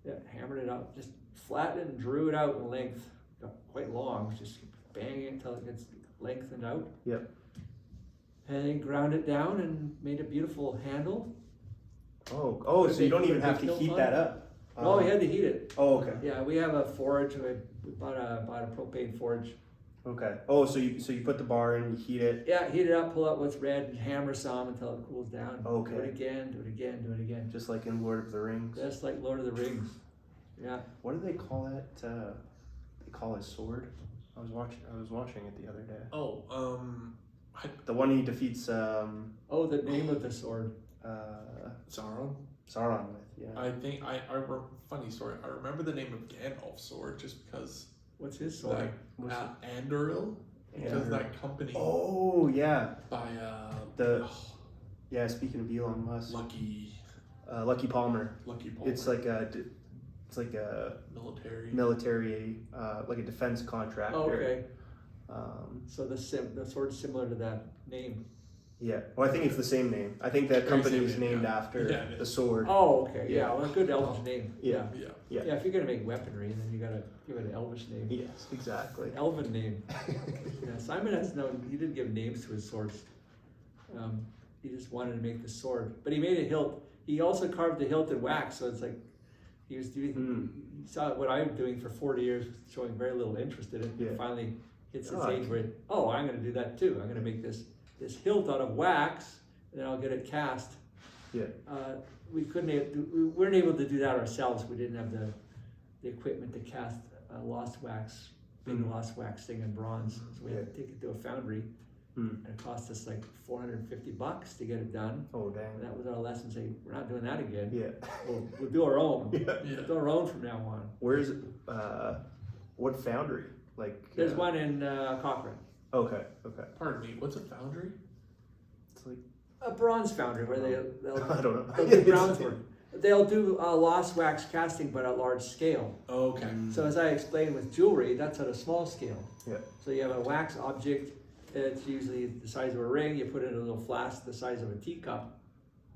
Yeah, hammered it out, just flattened it and drew it out in length. Got quite long, just banging it until it gets lengthened out. Yep. And then ground it down and made a beautiful handle. Oh, so you don't even have to heat that up. Oh, you had to heat it. Oh, okay. Yeah, we have a forge. We bought a propane forge. Okay. Oh, so you put the bar in, you heat it. Yeah, heat it up, pull out what's red, and hammer some until it cools down. Okay. Do it again, do it again, do it again. Just like in Lord of the Rings. Just like Lord of the Rings. Yeah. What do they call that? They call it sword. I was watching it the other day. Oh, the one he defeats. The name of the sword. Sauron. Sauron with. Yeah. I think funny story. I remember the name of Gandalf's sword just because. What's his sword? Anduril. Because that company. Oh yeah. By Speaking of Elon Musk. Lucky Palmer. Lucky Palmer. It's like a military, like a defense contractor. Oh, okay. So the sword's similar to that name. Yeah. Well, I think it's the same name. I think that company is named after the sword. Oh, okay. Yeah. Well, a good elvish name. Yeah. Yeah. If you're gonna make weaponry, then you gotta give it an elvish name. Yes, exactly. Elven name. Yeah. Simon he didn't give names to his swords. He just wanted to make the sword, but he made a hilt. He also carved the hilt in wax, so it's like he was doing. He saw what I'm doing for 40 years, showing very little interest in it. Yeah. And finally hits his age where I'm going to do that too. I'm going to make this hilt out of wax, and then I'll get it cast. Yeah. We weren't able to do that ourselves. We didn't have the equipment to cast lost wax thing in bronze. So we had to take it to a foundry. And it cost us like $450 to get it done. Oh, dang. And that was our lesson. Say, we're not doing that again. Yeah. We'll do our own. Yeah. We'll do our own from now on. Where's what foundry? There's one in Cochrane. Okay. Pardon me. What's a foundry? It's like A bronze foundry where they'll I don't know. they'll do bronze work. They'll do lost wax casting, but at large scale. Okay. So as I explained with jewelry, that's at a small scale. Yeah. So you have a wax object. It's usually the size of a ring. You put it in a little flask the size of a teacup,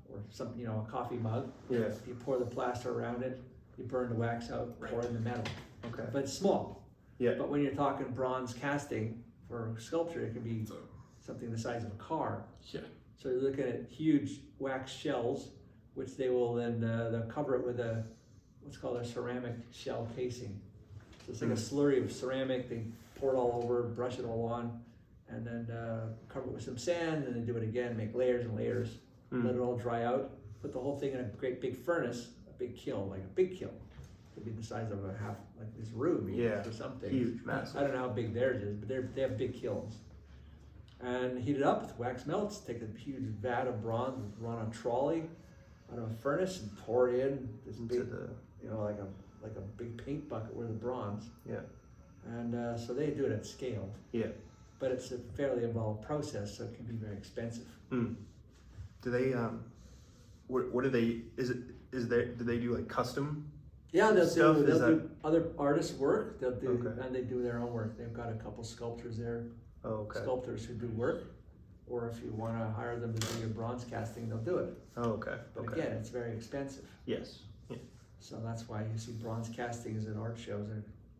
or a coffee mug. Yeah. You pour the plaster around it. You burn the wax out. Pour in the metal. Okay. But it's small. Yeah. But when you're talking bronze casting for sculpture, it can be something the size of a car. Yeah. So you're looking at huge wax shells, which they will then they'll cover it with what's called a ceramic shell casing. So it's like a slurry of ceramic. They pour it all over, brush it all on, and then cover it with some sand, and then do it again, make layers and layers, let it all dry out, put the whole thing in a great big furnace, a big kiln, like a big kiln. Could be the size of like this room or something. Huge, massive. I don't know how big theirs is, but they have big kilns. And heat it up, wax melts, take a huge vat of bronze, run on a trolley, out of a furnace and pour it in this Into big, you know, like a big paint bucket with the bronze. Yeah. And so they do it at scale. Yeah. But it's a fairly involved process, so it can be very expensive. Do they what do they do they do like custom? Yeah, they'll Stuff, do other artists' work. They'll do Okay. and they do their own work. They've got a couple sculptors there. Oh, okay. Sculptors who do work, or if you want to hire them to do your bronze casting, they'll do it. Oh, okay. But Okay. again, it's very expensive. Yes. Yeah. So that's why you see bronze castings at art shows.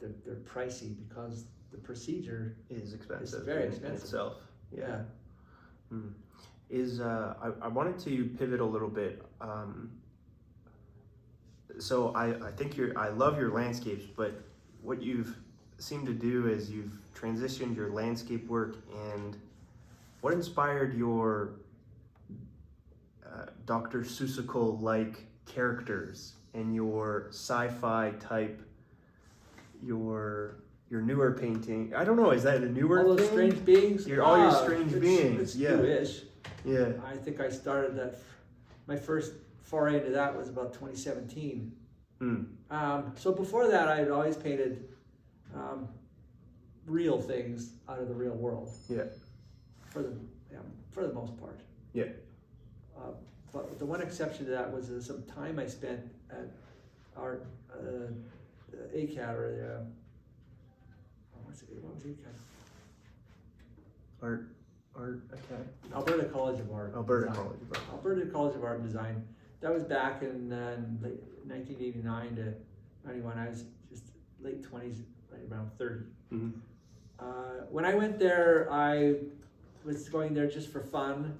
They're pricey because the procedure Is expensive. very in expensive. itself. Yeah. I wanted to pivot a little bit. So I think I love your landscapes, but what you've seemed to do is you've transitioned your landscape work, and what inspired your Dr. Seussical-like characters and your sci-fi type, your newer painting? I don't know, is that a newer All those thing? strange beings. All your strange beings, It's yeah. new-ish. Yeah. I think I started that. My first foray into that was about 2017. So before that, I had always painted real things out of the real world. Yeah. For the most part. Yeah. But the one exception to that was some time I spent at our ACAD or the what was ACAD? Art Academy. Alberta College of Art. Alberta Design. College of Art. Alberta College of Art and Design. That was back in late 1989 to 91. I was just late 20s, right around 30. Mm-hmm. When I went there, I was going there just for fun.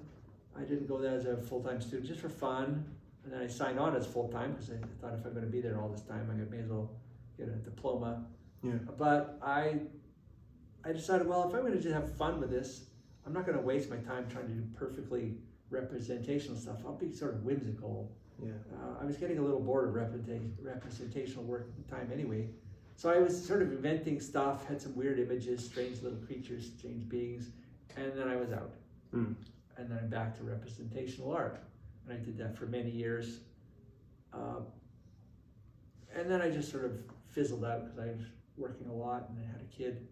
I didn't go there as a full-time student, just for fun. And then I signed on as full-time because I thought if I'm going to be there all this time, I may as well get a diploma. Yeah. But I decided, well, if I'm going to just have fun with this, I'm not going to waste my time trying to do perfectly representational stuff. I'll be sort of whimsical. Yeah. I was getting a little bored of representational work at the time anyway. So I was sort of inventing stuff, had some weird images, strange little creatures, strange beings, and then I was out. And then I'm back to representational art. And I did that for many years. And then I just sort of fizzled out because I was working a lot and I had a kid.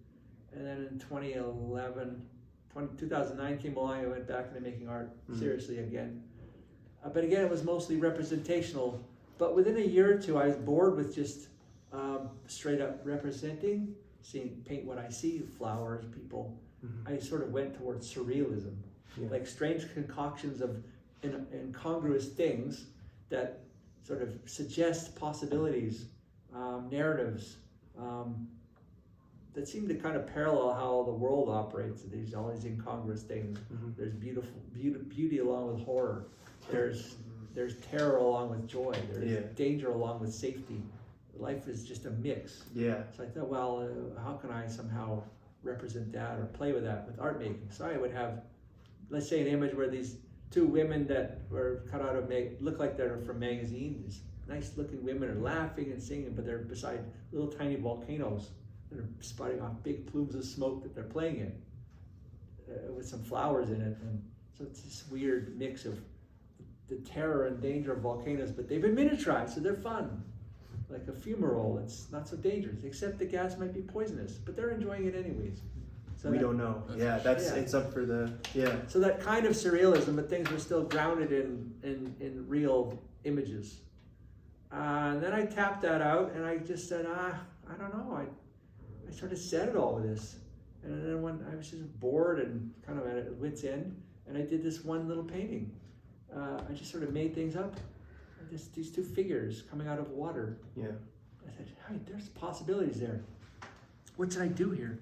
And then in 2009 came along, I went back into making art seriously again. But again, it was mostly representational. But within a year or two, I was bored with just straight up representing, paint what I see, flowers, people. I sort of went towards surrealism, like strange concoctions of incongruous things that sort of suggest possibilities, narratives, that seem to kind of parallel how the world operates. There's all these incongruous things. There's beauty along with horror. There's terror along with joy. There's danger along with safety. Life is just a mix. Yeah. So I thought, well, how can I somehow represent that or play with that with art making? So I would have, let's say, an image where these two women that were cut out of look like they're from magazines. Nice looking women are laughing and singing, but they're beside little tiny volcanoes that are spouting off big plumes of smoke that they're playing in, with some flowers in it. And so it's this weird mix of the terror and danger of volcanoes, but they've been miniaturized, so they're fun. Like a fumarole, it's not so dangerous, except the gas might be poisonous, but they're enjoying it anyways. So We don't know. It's up for the, So that kind of surrealism, but things were still grounded in real images. And then I tapped that out, and I just said, I don't know. I sort of said it all with this. And then when I was just bored and kind of at wit's end, and I did this one little painting. I just sort of made things up. These two figures coming out of water. Yeah. I said, hey, there's possibilities there. What should I do here?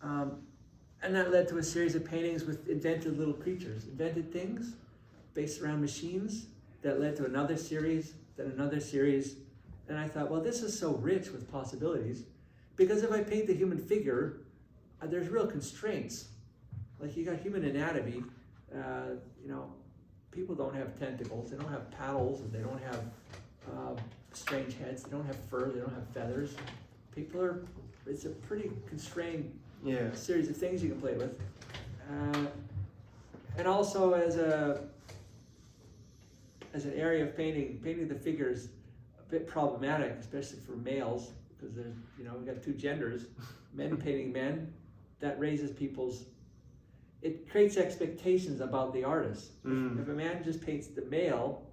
And that led to a series of paintings with invented little creatures, invented things based around machines. That led to another series, then another series. And I thought, well, this is so rich with possibilities, because if I paint the human figure, there's real constraints. Like you got human anatomy, people don't have tentacles, they don't have paddles, they don't have strange heads, they don't have fur, they don't have feathers. It's a pretty constrained series of things you can play with. And also as as an area of painting the figure is a bit problematic, especially for males, because there's, we've got two genders, men painting men. That raises it creates expectations about the artist. If a man just paints the male,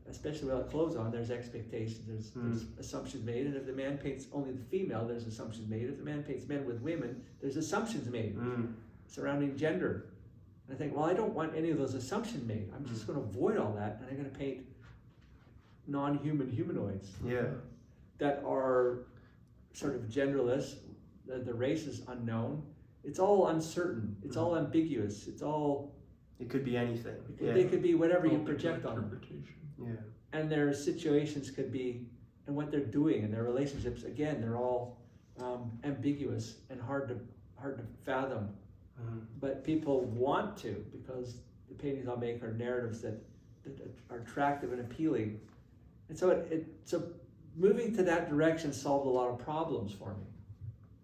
especially without clothes on, there's expectations, there's assumptions made. And if the man paints only the female, there's assumptions made. If the man paints men with women, there's assumptions made surrounding gender. And I think, well, I don't want any of those assumptions made. I'm just going to avoid all that, and I'm going to paint non-human humanoids that are sort of genderless. The race is unknown. It's all uncertain. It's all ambiguous. It could be anything. They could be whatever you project on them. Yeah. And their situations could be, and what they're doing, and their relationships. Again, they're all ambiguous and hard to fathom. But people want to, because the paintings I'll make are narratives that are attractive and appealing. And so so moving to that direction solved a lot of problems for me.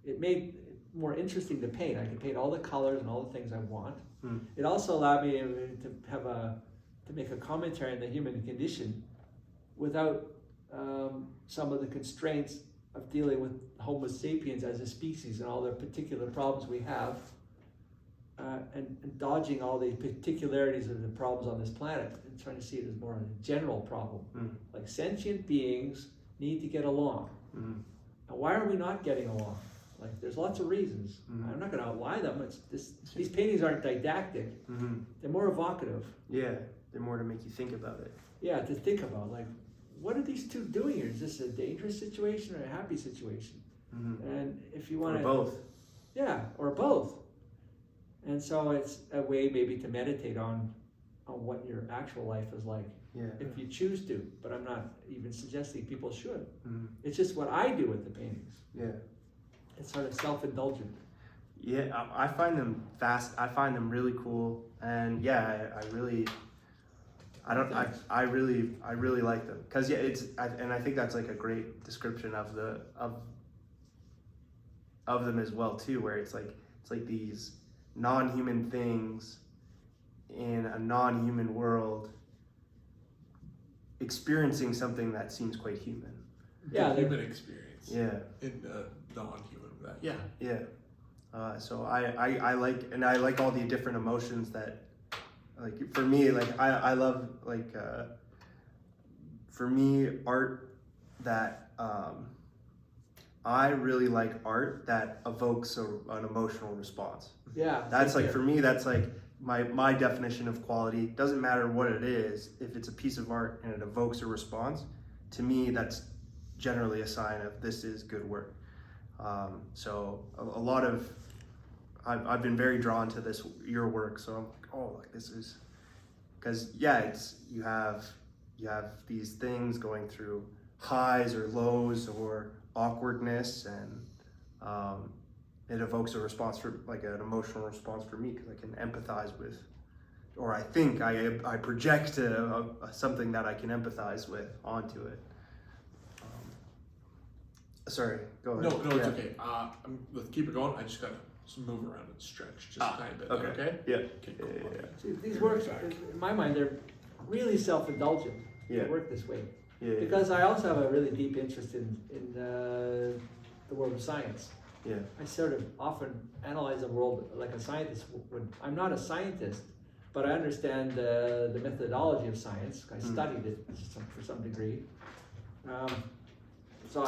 It made it more interesting to paint. I could paint all the colors and all the things I want. It also allowed me to make a commentary on the human condition without some of the constraints of dealing with Homo sapiens as a species and all the particular problems we have, and dodging all the particularities of the problems on this planet and trying to see it as more a general problem. Like sentient beings need to get along. And why are we not getting along? Like, there's lots of reasons. I'm not going to outline them. These paintings aren't didactic. They're more evocative. Yeah, they're more to make you think about it. Yeah, to think about, like, what are these two doing here? Is this a dangerous situation or a happy situation? And if you want to... Or both. Yeah, or both. And so it's a way maybe to meditate on what your actual life is like. Yeah. If you choose to, but I'm not even suggesting people should. It's just what I do with the paintings. Yeah. It's sort of self-indulgent. Yeah, I find them fast. I find them really cool, and I really like them because I think that's like a great description of them as well too, where it's like these non-human things in a non-human world experiencing something that seems quite human. Yeah, the human experience. Yeah. In non-human. So I like all the different emotions that, like, for me, like I love, like, for me, art that I really like art that evokes an emotional response. Yeah. That's like, for me, that's like my definition of quality. Doesn't matter what it is, if it's a piece of art and it evokes a response, to me that's generally a sign of this is good work. So a lot of, I've been very drawn to your work, so I'm like, oh, like this is, because you have these things going through highs or lows or awkwardness, and it evokes a response for, like, an emotional response for me, because I can empathize with, or I think I project something that I can empathize with onto it. Sorry, go ahead. No, it's okay. Let's keep it going. I just gotta move around and stretch just a tiny bit. Okay? Yeah. Okay, cool. Yeah. See, these works, in my mind, they're really self-indulgent. Yeah. They work this way. Yeah. Because I also have a really deep interest in the world of science. Yeah. I sort of often analyze the world like a scientist would. I'm not a scientist, but I understand the methodology of science. I studied it for some degree. So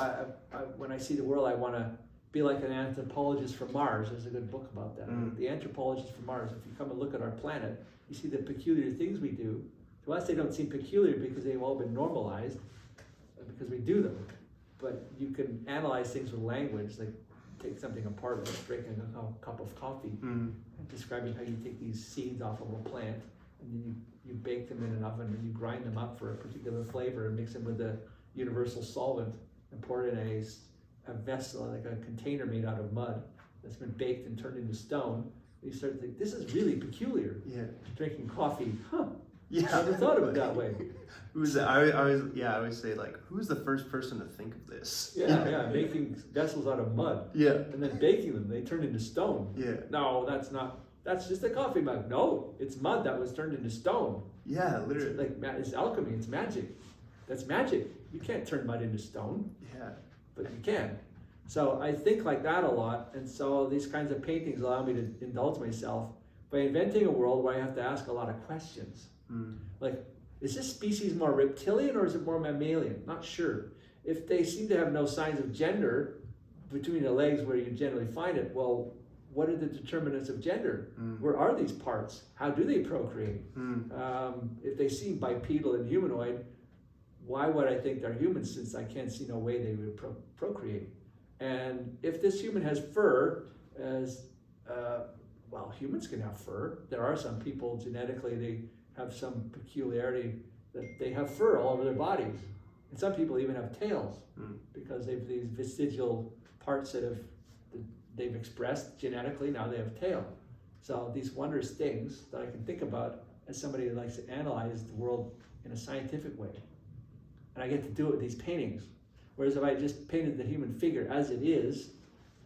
when I see the world, I want to be like an anthropologist from Mars. There's a good book about that. The anthropologist from Mars. If you come and look at our planet, you see the peculiar things we do. To us, they don't seem peculiar because they've all been normalized, because we do them. But you can analyze things with language, like take something apart, like drinking a cup of coffee, and describing how you take these seeds off of a plant, and then you bake them in an oven, and you grind them up for a particular flavor, and mix them with a universal solvent, and pour it in a vessel, like a container made out of mud that's been baked and turned into stone. And you start to think, this is really peculiar. Yeah. Drinking coffee, Yeah. I never thought of it that way. I always say, like, who's the first person to think of this? Yeah, making vessels out of mud. Yeah. And then baking them, they turn into stone. Yeah. No, that's not that's just a coffee mug. No, it's mud that was turned into stone. Yeah, literally. It's alchemy, it's magic. That's magic. You can't turn mud into stone. Yeah. But you can. So I think like that a lot, and so these kinds of paintings allow me to indulge myself by inventing a world where I have to ask a lot of questions. Like, is this species more reptilian or is it more mammalian? Not sure. If they seem to have no signs of gender between the legs where you generally find it, well, what are the determinants of gender? Where are these parts? How do they procreate? If they seem bipedal and humanoid, why would I think they're humans since I can't see no way they would procreate? And if this human has fur, well, humans can have fur. There are some people genetically, they have some peculiarity that they have fur all over their bodies. And some people even have tails because they've these vestigial parts that they've expressed genetically, now they have tail. So these wondrous things that I can think about as somebody who likes to analyze the world in a scientific way. And I get to do it with these paintings. Whereas if I just painted the human figure as it is,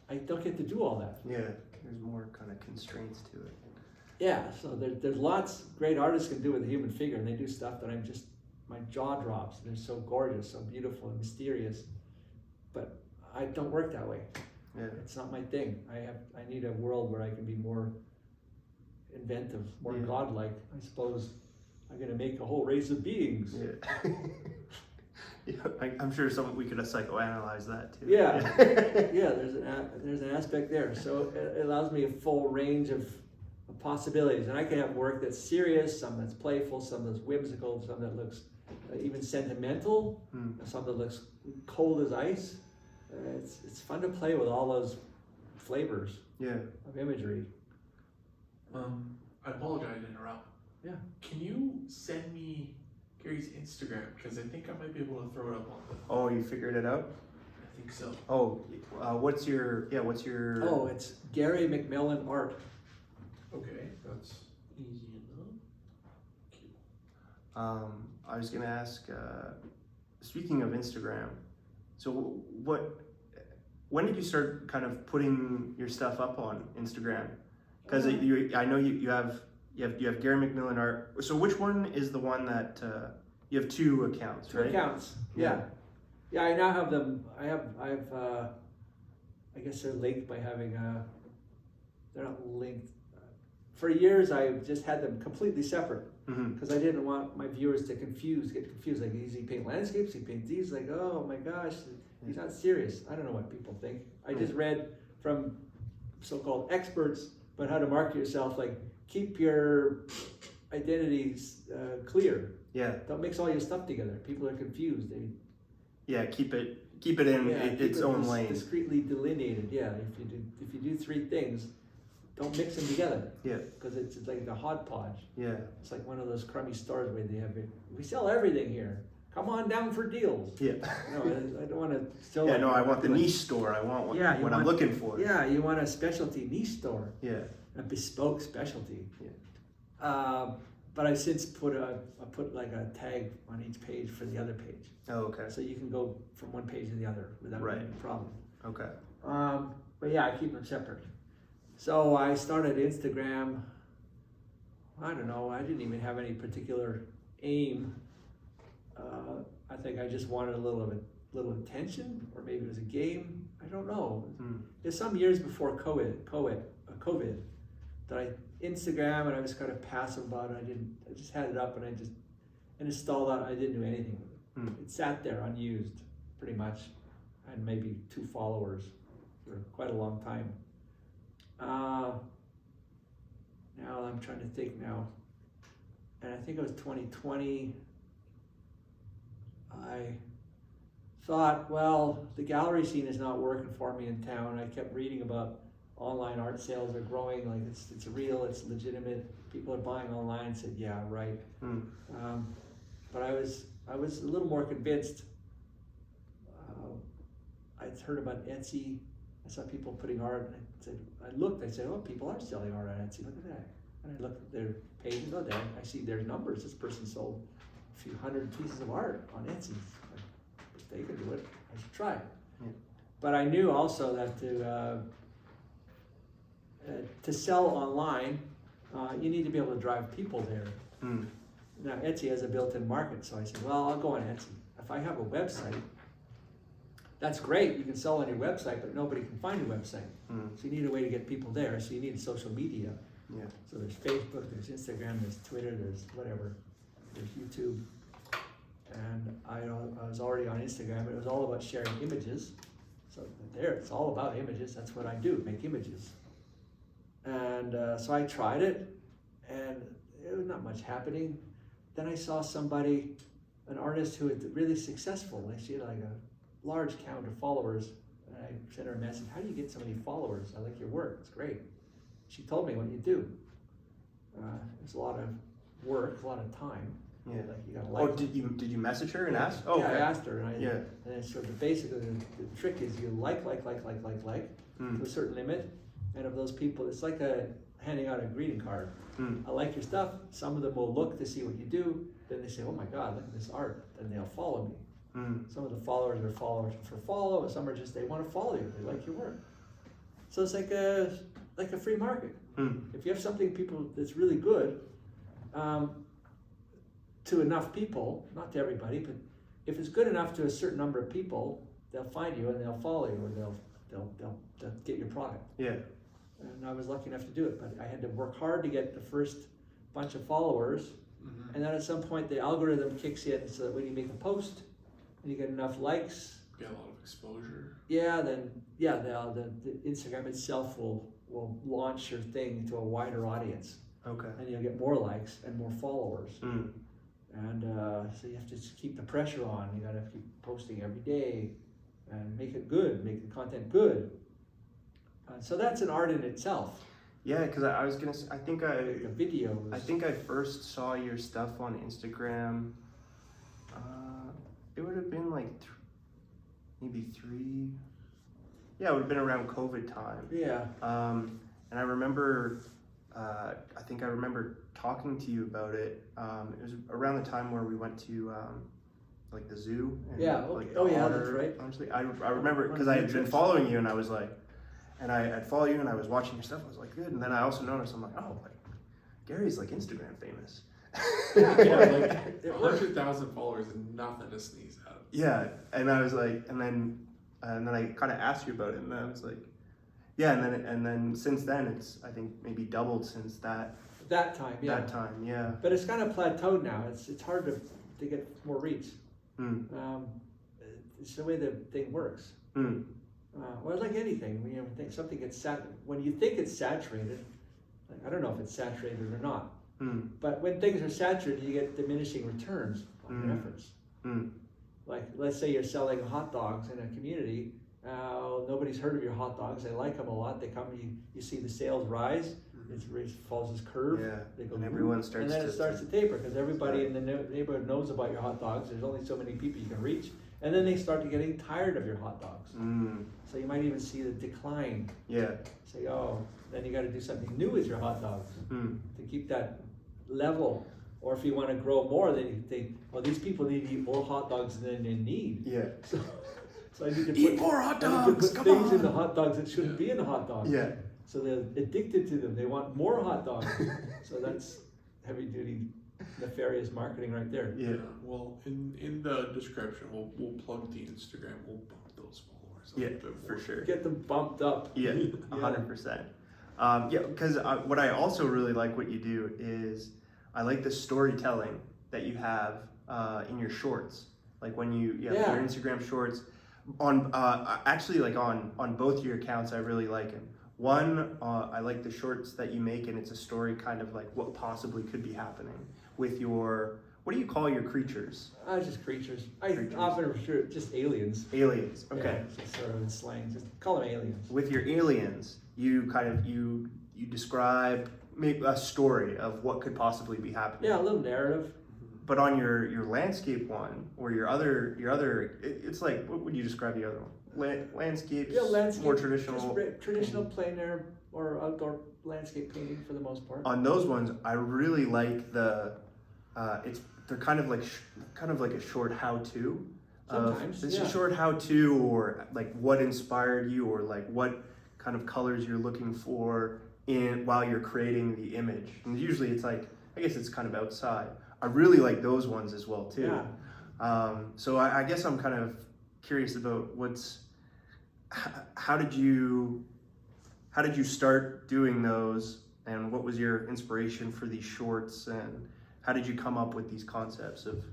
I don't get to do all that. Yeah, there's more kind of constraints to it. Yeah, so there's lots great artists can do with the human figure, and they do stuff that my jaw drops. They're so gorgeous, so beautiful and mysterious. But I don't work that way. Yeah. It's not my thing. I need a world where I can be more inventive, more godlike. I suppose I'm gonna make a whole race of beings. Yeah. Yeah, I'm sure we could have psychoanalyzed that too. Yeah, yeah. There's an aspect there. So it allows me a full range of possibilities, and I can have work that's serious, some that's playful, some that's whimsical, some that looks even sentimental, some that looks cold as ice. It's fun to play with all those flavors of imagery. I apologize to interrupt. Yeah. Can you send me Gary's Instagram? Because I think I might be able to throw it up on the... Oh, you figured it out? I think so. Oh, what's your... Oh, it's Gary McMillan Art. Okay, that's easy enough. I was gonna ask, speaking of Instagram, so when did you start kind of putting your stuff up on Instagram? Because I know you have Gary McMillan Art. So which one is the one that you have two accounts, right? 2 accounts. Yeah. Yeah, I now have them. I guess they're linked by having they're not linked. For years, I just had them completely separate because I didn't want my viewers to get confused. Like, does he paint landscapes? He paints these. Like, oh my gosh, he's not serious. I don't know what people think. I just read from so-called experts about how to market yourself. Like, keep your identities clear. Yeah. Don't mix all your stuff together. People are confused. Keep it in its own lane. Discreetly delineated. Yeah. If you do 3 things, don't mix them together. Yeah. Because it's like a hodgepodge. Yeah. It's like one of those crummy stores where they have it. We sell everything here. Come on down for deals. Yeah. No, I don't want to sell. Yeah. No, I want the niche store. I want what I'm looking for. Yeah. You want a specialty niche store. Yeah. A bespoke specialty. Yeah. But I've since put like a tag on each page for the other page. Oh, okay. So you can go from one page to the other without any problem. Okay. But yeah, I keep them separate. So I started Instagram. I don't know. I didn't even have any particular aim. I think I just wanted a little attention, or maybe it was a game. I don't know. There's some years before COVID that I Instagram, and I was kind of passive about it. I just had it up and I installed it. I didn't do anything with it. It sat there unused, pretty much. I had maybe 2 followers for quite a long time. Now I'm trying to think now, and I think it was 2020. I thought, well, the gallery scene is not working for me in town. I kept reading about online art sales are growing, like it's real, it's legitimate. People are buying online. Said, yeah, right. But I was a little more convinced. I'd heard about Etsy. I saw people putting art, and I said, oh, people are selling art on Etsy. Look at that. And I looked at their pages. Oh, there, I see their numbers. This person sold a few hundred pieces of art on Etsy. If they can do it, I should try it. Yeah. But I knew also that to sell online, you need to be able to drive people there. Now Etsy has a built-in market, so I said, well, I'll go on Etsy. If I have a website, that's great, you can sell on your website, but nobody can find your website. So you need a way to get people there, so you need social media. So there's Facebook, there's Instagram, there's Twitter, there's whatever, there's YouTube. And I was already on Instagram, but it was all about sharing images. So there, it's all about images, that's what I do, make images. And so I tried it, and it was not much happening. Then I saw somebody, an artist who was really successful, like she had like a large count of followers. And I sent her a message, how do you get so many followers? I like your work, it's great. She told me what you do. There's a lot of work, a lot of time. Yeah. Like you gotta like. Oh, did you message her and ask? Oh, yeah, okay. I asked her, and and so basically the trick is you like to a certain limit, and of those people, it's like handing out a greeting card. I like your stuff. Some of them will look to see what you do. Then they say, oh my God, look at this art. Then they'll follow me. Some of the followers are followers for follow, and some are just, they want to follow you. They like your work. So it's like a free market. If you have something that's really good, to enough people, not to everybody, but if it's good enough to a certain number of people, they'll find you and they'll follow you, or they'll get your product. Yeah. And I was lucky enough to do it, but I had to work hard to get the first bunch of followers, and then at some point the algorithm kicks in, so that when you make a post and you get enough likes, get a lot of exposure. Yeah, then the Instagram itself will launch your thing to a wider audience. Okay. And you'll get more likes and more followers. And so you have to just keep the pressure on. You gotta keep posting every day and make it good, make the content good. So that's an art in itself. Yeah, because I was gonna say, I think The videos. I think I first saw your stuff on Instagram. It would have been like maybe 3. Yeah, it would have been around COVID time. Yeah. And I remember, I think I remember talking to you about it. It was around the time where we went to like the zoo. And, Yeah. like, Oh yeah, otter. that's right. Honestly, I remember because I had been following you, and I was like, and I'd follow you, and I was watching your stuff. I was like, good. And then I also noticed, I'm like, oh, like Gary's like Instagram famous. Like 100,000 followers is nothing to sneeze at. Yeah, and I was like, and then I kind of asked you about it, and then I was like, yeah, and then since then it's, I think, maybe doubled since that time. Yeah. That time, yeah. But it's kind of plateaued now. It's hard to get more reach. It's the way the thing works. Well, like anything, when you think something gets when you think it's saturated, like, I don't know if it's saturated or not. But when things are saturated, you get diminishing returns on your efforts. Like, let's say you're selling hot dogs in a community. Nobody's heard of your hot dogs. They like them a lot. They come, you see the sales rise. It follows this curve. Yeah. They go, and everyone starts. And then it starts to taper because everybody in the neighborhood knows about your hot dogs. There's only so many people you can reach, and then they start to getting tired of your hot dogs. So you might even see the decline. Yeah. Say, oh, then you got to do something new with your hot dogs to keep that level. Or if you want to grow more, then you think, well, these people need to eat more hot dogs than they need. Yeah. So I need to eat more hot dogs. Put things in the hot dogs that shouldn't be in the hot dogs. Yeah. So they're addicted to them. They want more hot dogs. So that's heavy duty, nefarious marketing right there. Yeah. Well, in the description, we'll plug the Instagram. We'll bump those followers. Yeah, for sure. Get them bumped up. Yeah, 100%. Yeah, because what I also really like what you do is I like the storytelling that you have in your shorts. Like when your Instagram shorts on actually like on both your accounts, I really like them. One, I like the shorts that you make, and it's a story kind of like what possibly could be happening with your, what do you call your creatures? Just creatures. I often refer to just aliens. Aliens, okay. Yeah, just sort of in slang, just call them aliens. With your aliens, you kind of, you describe maybe a story of what could possibly be happening. Yeah, a little narrative. But on your landscape one, or your other, it's like, what would you describe the other one? Landscapes, more traditional. Just traditional plein air or outdoor landscape painting for the most part. On those ones, I really like the, they're kind of like a short how-to. Sometimes, it's a short how-to, or like what inspired you, or like what kind of colors you're looking for while you're creating the image. And usually it's like, I guess it's kind of outside. I really like those ones as well too. Yeah. So I guess I'm kind of curious about how did you start doing those, and what was your inspiration for these shorts, and how did you come up with these concepts of?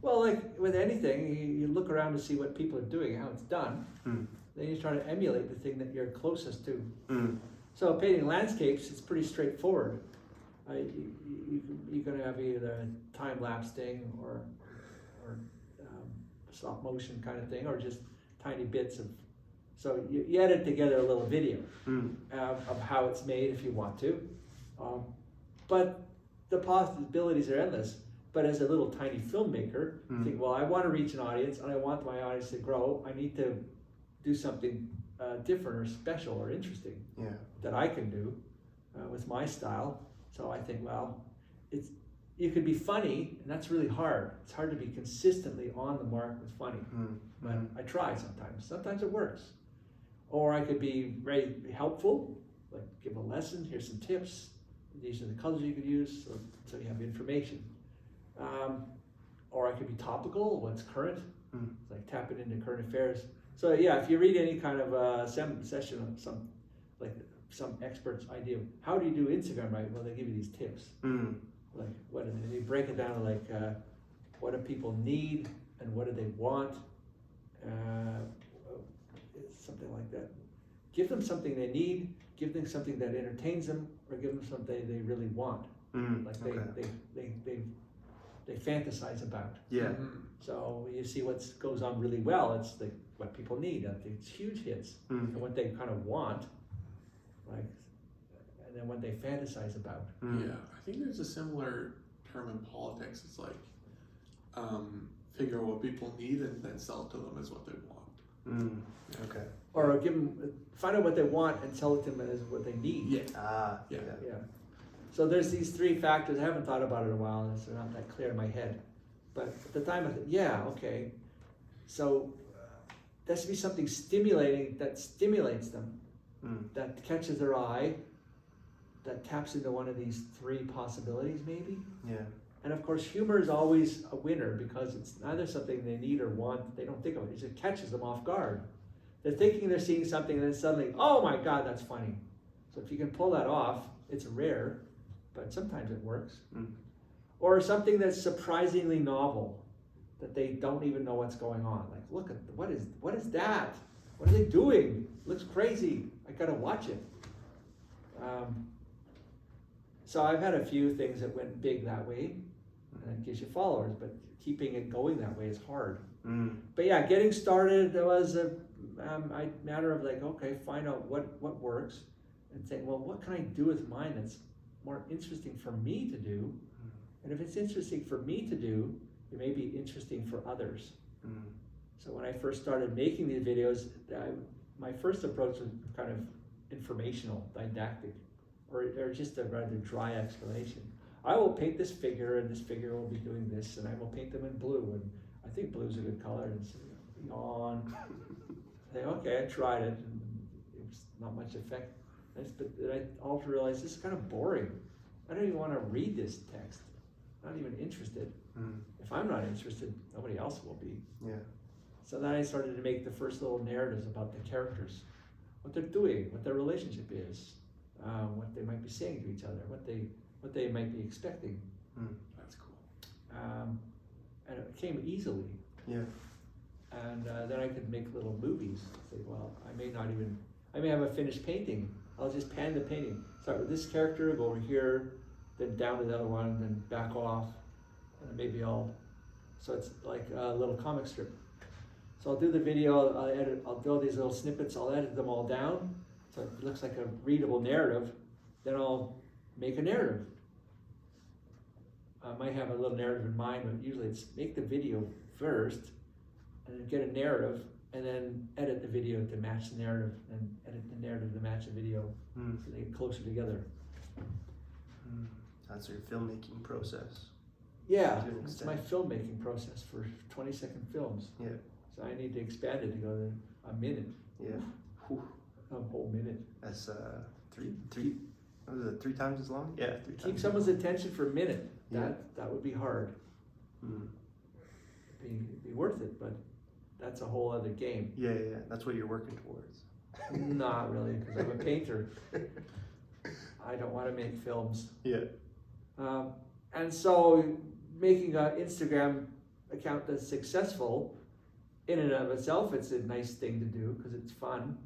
Well, like with anything, you look around to see what people are doing, how it's done. Then you try to emulate the thing that you're closest to. So painting landscapes, it's pretty straightforward. You're going to have either a time-lapse thing or stop motion kind of thing, or just tiny bits of. So you edit together a little video of how it's made if you want to. But the possibilities are endless. But as a little tiny filmmaker, you think, well, I want to reach an audience, and I want my audience to grow. I need to do something different or special or interesting that I can do with my style. So I think, well, you could be funny, and that's really hard. It's hard to be consistently on the mark with funny. But I try sometimes. Sometimes it works. Or I could be very helpful, like give a lesson. Here's some tips. These are the colors you could use, so you have information. Or I could be topical, what's current, like tap it into current affairs. So yeah, if you read any kind of session of some expert's idea of how do you do Instagram right, well, they give you these tips. Like what they break it down to, like what do people need and what do they want, something like that. Give them something they need, give them something that entertains them, or give them something they really want. Like they fantasize about. So you see what goes on really well. It's what people need. It's huge hits, and what they kind of want, like, and then what they fantasize about. Yeah, I think there's a similar term in politics. It's like figure out what people need and then sell it to them as what they want. Okay. Or find out what they want and sell it to them as what they need. Yeah. Yeah. So there's these three factors. I haven't thought about it in a while, and they're not that clear in my head. But at the time I thought, yeah, okay. So there should be something stimulating that stimulates them, that catches their eye, that taps into one of these three possibilities maybe. Yeah. And of course, humor is always a winner because it's neither something they need or want. They don't think of it. It just catches them off guard. They're thinking they're seeing something, and then suddenly, oh my God, that's funny. So if you can pull that off, it's rare, but sometimes it works. Or something that's surprisingly novel, that they don't even know what's going on. Like, look at what is that? What are they doing? It looks crazy. I gotta watch it. So I've had a few things that went big that way, and it gives you followers, but keeping it going that way is hard. But yeah, getting started, there was a matter of like, okay, find out what works, and saying, well, what can I do with mine that's more interesting for me to do? And if it's interesting for me to do, it may be interesting for others. So when I first started making these videos, my first approach was kind of informational, didactic, or just a rather dry explanation. I will paint this figure, and this figure will be doing this, and I will paint them in blue, and I think blue's a good color, and so, yawn. Okay, I tried it, and it was not much effect. But I also realized this is kind of boring. I don't even want to read this text. I'm not even interested. If I'm not interested, nobody else will be. So then I started to make the first little narratives about the characters, what they're doing, what their relationship is, what they might be saying to each other, what they might be expecting. That's cool. And it came easily. And then I could make little movies. Say, well, I may have a finished painting. I'll just pan the painting. Start with this character, go over here, then down to the other one, then back off, and maybe so it's like a little comic strip. So I'll do the video, I'll do all these little snippets, I'll edit them all down, so it looks like a readable narrative, then I'll make a narrative. I might have a little narrative in mind, but usually it's make the video first, and then get a narrative, and then edit the video to match the narrative, and edit the narrative to match the video, so they get closer together. That's your filmmaking process. Yeah, it's my filmmaking process for 20-second films. So I need to expand it to go to a minute. A whole minute. That's what was it, 3 times as long? Yeah, 3 times. Keep someone's attention for a minute. Yeah. That would be hard. It'd be worth it, but that's a whole other game. Yeah. That's what you're working towards. Not really, because I'm a painter. I don't want to make films. Yeah. And so making an Instagram account that's successful in and of itself, it's a nice thing to do because it's fun.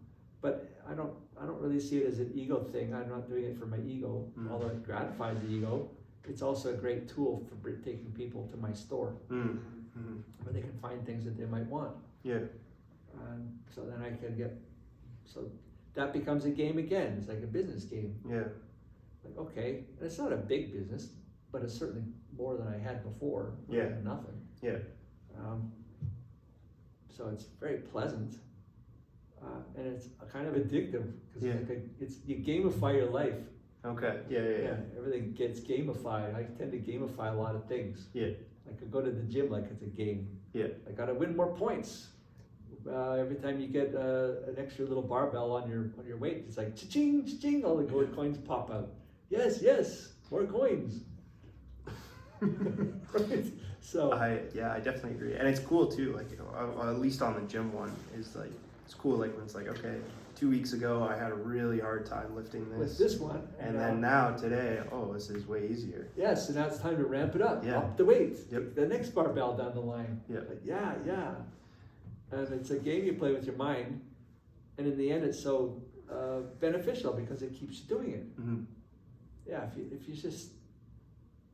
But I don't really see it as an ego thing. I'm not doing it for my ego, although it gratifies the ego. It's also a great tool for taking people to my store where they can find things that they might want. Yeah. So then I can so that becomes a game again. It's like a business game. Yeah. Like, okay, and it's not a big business, but it's certainly more than I had before. Yeah. Nothing. Yeah. So it's very pleasant. And it's kind of addictive because you gamify your life. Okay. Yeah. Everything gets gamified. I tend to gamify a lot of things. Yeah. I could go to the gym like it's a game. Yeah. I gotta win more points. Every time you get an extra little barbell on your weight, it's like cha-ching, cha-ching, all the gold coins pop out. Yes, more coins. Right? So I definitely agree, and it's cool too. Like, at least on the gym one is like, it's cool. Like when it's like, okay, 2 weeks ago I had a really hard time lifting this. with this one, and then now today, this is way easier. Yes, and now it's time to ramp it up. Yeah. Up the weight. Yep. The next barbell down the line. Yeah. Like, yeah. And it's a game you play with your mind, and in the end, it's so beneficial because it keeps you doing it. Mm-hmm. Yeah, if you just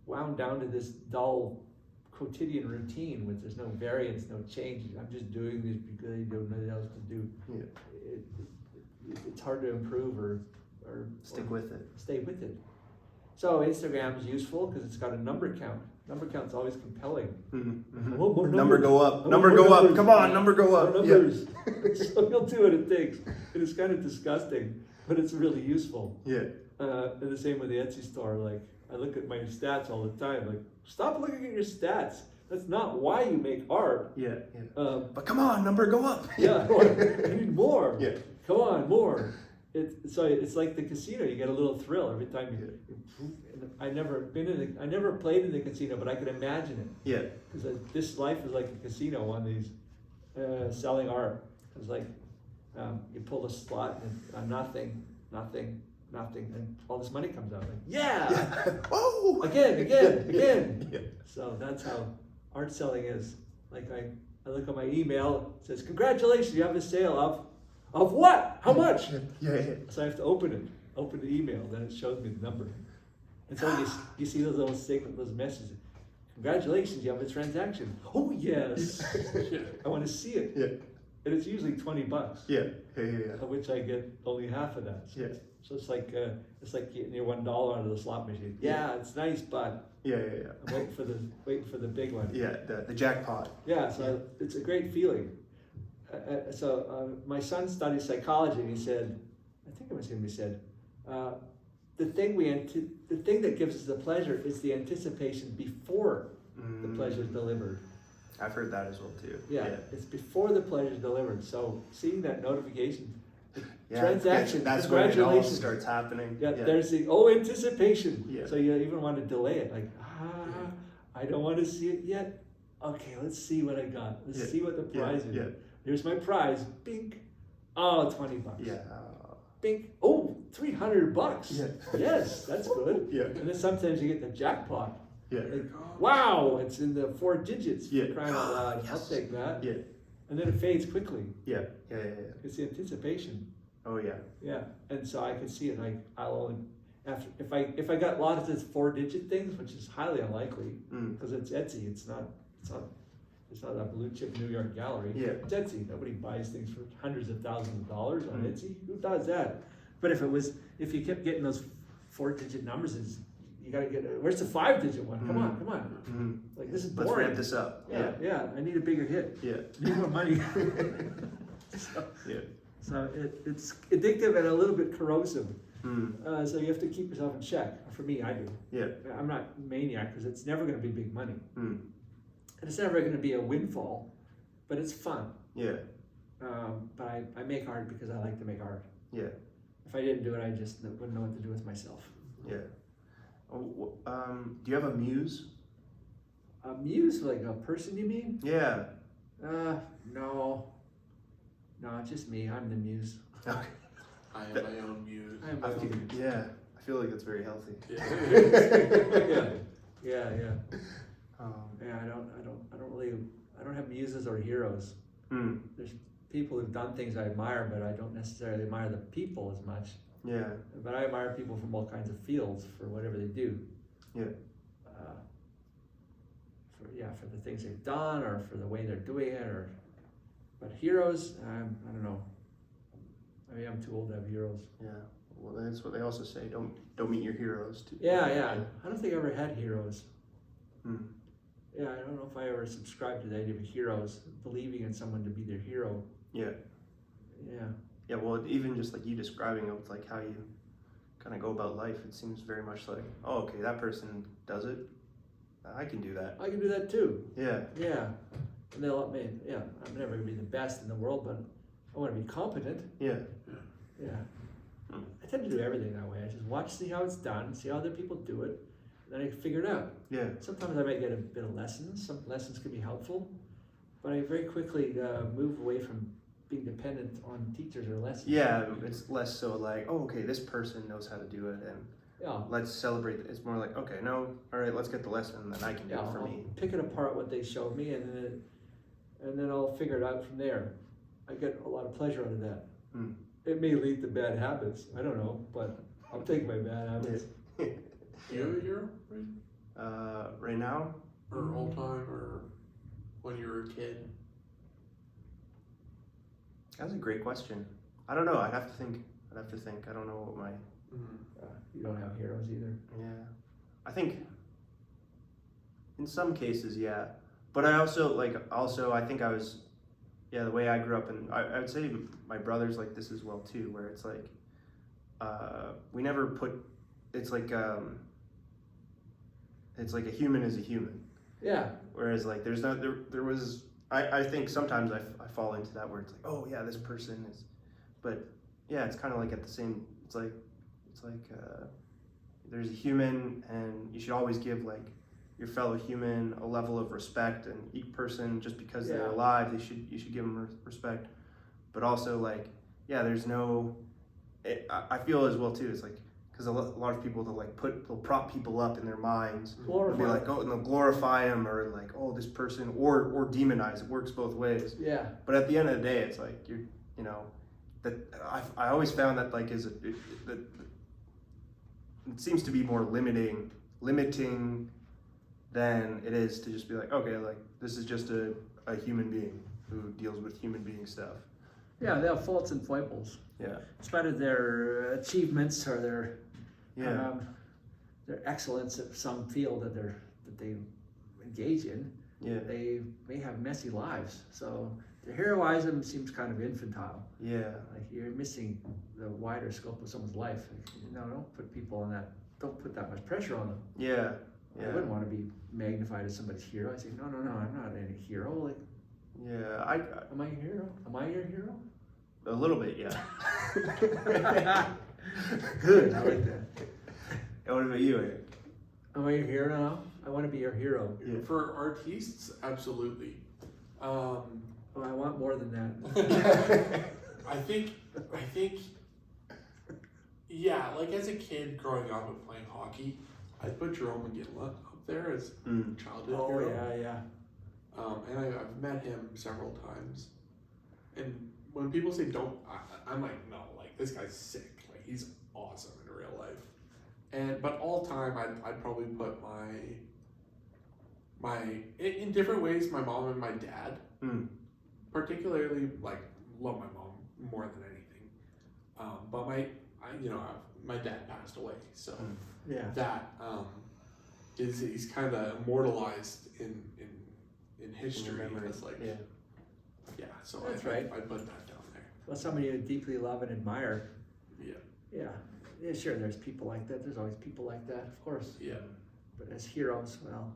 wound down to this dull quotidian routine with there's no variance, no change. I'm just doing this because I don't know what else to do. Yeah. It's hard to improve or Stick with it. Stay with it. So Instagram is useful because it's got a number count. Number count's always compelling. Mm-hmm. I want more Number numbers. go up. I want Number more go up. numbers. Come on, number go up. More numbers. So you'll do what it takes. It is kind of disgusting, but it's really useful. Yeah. And the same with the Etsy store. Like, I look at my stats all the time. Like, stop looking at your stats. That's not why you make art. Yeah. But come on, number go up. Yeah, I need more. Yeah. Come on, more. It's like the casino. You get a little thrill every time you. I never played in the casino, but I could imagine it. Yeah. Because this life is like a casino on these selling art. It's like you pull a slot and nothing, and all this money comes out. Like, yeah. Whoa! Again. Yeah. So that's how art selling is. Like I look at my email, it says, congratulations, you have a sale of what? How much? Yeah. So I have to open the email, then it shows me the number. And so you see those little statements, those messages. Congratulations, you have a transaction. Oh yes. I want to see it. Yeah. And it's usually $20. Yeah. Of which I get only half of that. Yeah. So it's like getting your $1 out of the slot machine. Yeah, it's nice, but Yeah. I'm waiting for the big one. Yeah, the jackpot. Yeah, so it's a great feeling. My son studies psychology, and he said, I think it was him who said, the thing that gives us the pleasure is the anticipation before the pleasure is delivered. I've heard that as well too. Yeah, it's before the pleasure is delivered. So seeing that notification, Yeah, transaction, that's when it all congratulations. starts happening. Yeah, there's the anticipation. Yeah. So you even want to delay it, like I don't want to see it yet. Okay, let's see what I got. Let's see what the prize is. Yeah. Here's my prize. Bink. Oh, $20. Yeah. Bink. Oh, $300. Yeah. Yes, that's good. Yeah. And then sometimes you get the jackpot. Yeah. Like, wow, it's in the 4 digits. Yeah. Crying out loud. I'll take that. Yeah. And then it fades quickly. Yeah. It's the anticipation. Oh yeah. Yeah, and so I can see it. Like I'll only if I got lots of 4-digit things, which is highly unlikely because it's Etsy. It's not a blue chip New York gallery. Yeah. It's Etsy. Nobody buys things for hundreds of thousands of dollars on Etsy. Who does that? But if you kept getting those 4-digit numbers, you gotta get. Where's the 5-digit one? Come on. Like this is boring. Let's ramp this up. Yeah. I need a bigger hit. Yeah. I need more money. So it's addictive and a little bit corrosive. So you have to keep yourself in check. For me, I do. Yeah. I'm not a maniac because it's never going to be big money. Mm. And it's never going to be a windfall, but it's fun. Yeah. But I make art because I like to make art. Yeah. If I didn't do it, I just wouldn't know what to do with myself. Yeah. Oh, do you have a muse? A muse, like a person, you mean? Yeah. No. No, it's just me. I'm the muse. Okay. I am my own muse. I am my own muse. Yeah. I feel like it's very healthy. Yeah. Yeah. Um, I don't have muses or heroes. There's people who've done things I admire, but I don't necessarily admire the people as much. yeah. But I admire people from all kinds of fields for whatever they do. Yeah. For the things they've done or for the way they're doing it, but heroes, I don't know. Maybe I'm too old to have heroes. Yeah. Well, that's what they also say. Don't meet your heroes. Yeah. I don't think I ever had heroes. Hmm. Yeah, I don't know if I ever subscribed to the idea of heroes, believing in someone to be their hero. Yeah. Yeah. Yeah. Well, even just like you describing it, like how you kind of go about life, it seems very much like, oh, okay, that person does it. I can do that. I can do that too. Yeah. Yeah. And they'll let me, I'm never going to be the best in the world, but I want to be competent. Yeah. Yeah. I tend to do everything that way. I just watch, see how it's done, see how other people do it, then I figure it out. Yeah. Sometimes I might get a bit of lessons. Some lessons can be helpful, but I very quickly move away from being dependent on teachers or lessons. Yeah. It's less so like, oh, okay, this person knows how to do it, and let's celebrate. It's more like, okay, no, all right, let's get the lesson, and then I can do it for I'll me. pick it apart what they showed me, and then I'll figure it out from there. I get a lot of pleasure out of that. It may lead to bad habits. I don't know, but I'll take my bad habits. You a hero, right? Right now, Or all time, or when you were a kid? that's a great question. I don't know. I'd have to think. I don't know what my. You don't have heroes either. Yeah, I think in some cases, yeah. But I also I think I was, the way I grew up, and I would say my brother's like this as well too, where it's like, we never put, it's like a human is a human. Yeah. Whereas like there was, I think sometimes I fall into that where it's like, oh yeah, this person is, but yeah, it's kind of like at the same, it's like there's a human, and you should always give like your fellow human a level of respect, and each person, just because they're alive, you should give them respect. But also like, there's no, I feel as well too, it's like, because a lot of people they'll prop people up in their minds, they'll be like, and they'll glorify them, or like, oh, this person, or demonize. It works both ways. Yeah. But at the end of the day, it's like that I always found that like that it seems to be more limiting than it is to just be like, okay, like this is just a human being who deals with human being stuff. Yeah, they have faults and foibles. Yeah. In spite of their achievements or their excellence at some field that they engage in, they may have messy lives. So to heroize them seems kind of infantile. Yeah. Like you're missing the wider scope of someone's life. Don't put people on that. Don't put that much pressure on them. Yeah. I wouldn't want to be magnified as somebody's hero. I say, no, I'm not any hero. Like, am I your hero? Am I your hero? A little bit, yeah. Good, I like that. And what about you, Eric? Am I your hero now? I want to be your hero. Yeah. For artists, absolutely. Well, I want more than that. I think, yeah, like as a kid growing up and playing hockey, I'd put Jerome McGinley up there as childhood hero. Yeah. And I've met him several times. And when people say I'm like, no, like this guy's sick. Like he's awesome in real life. But all time, I'd probably put in different ways, my mom and my dad. Particularly, like, love my mom more than anything. But my dad passed away, so that he's kind of immortalized in history. It's like, so that's I put that down there. Well, somebody you deeply love and admire. Yeah. Yeah, sure, there's people like that. There's always people like that, of course. Yeah. But as heroes, well,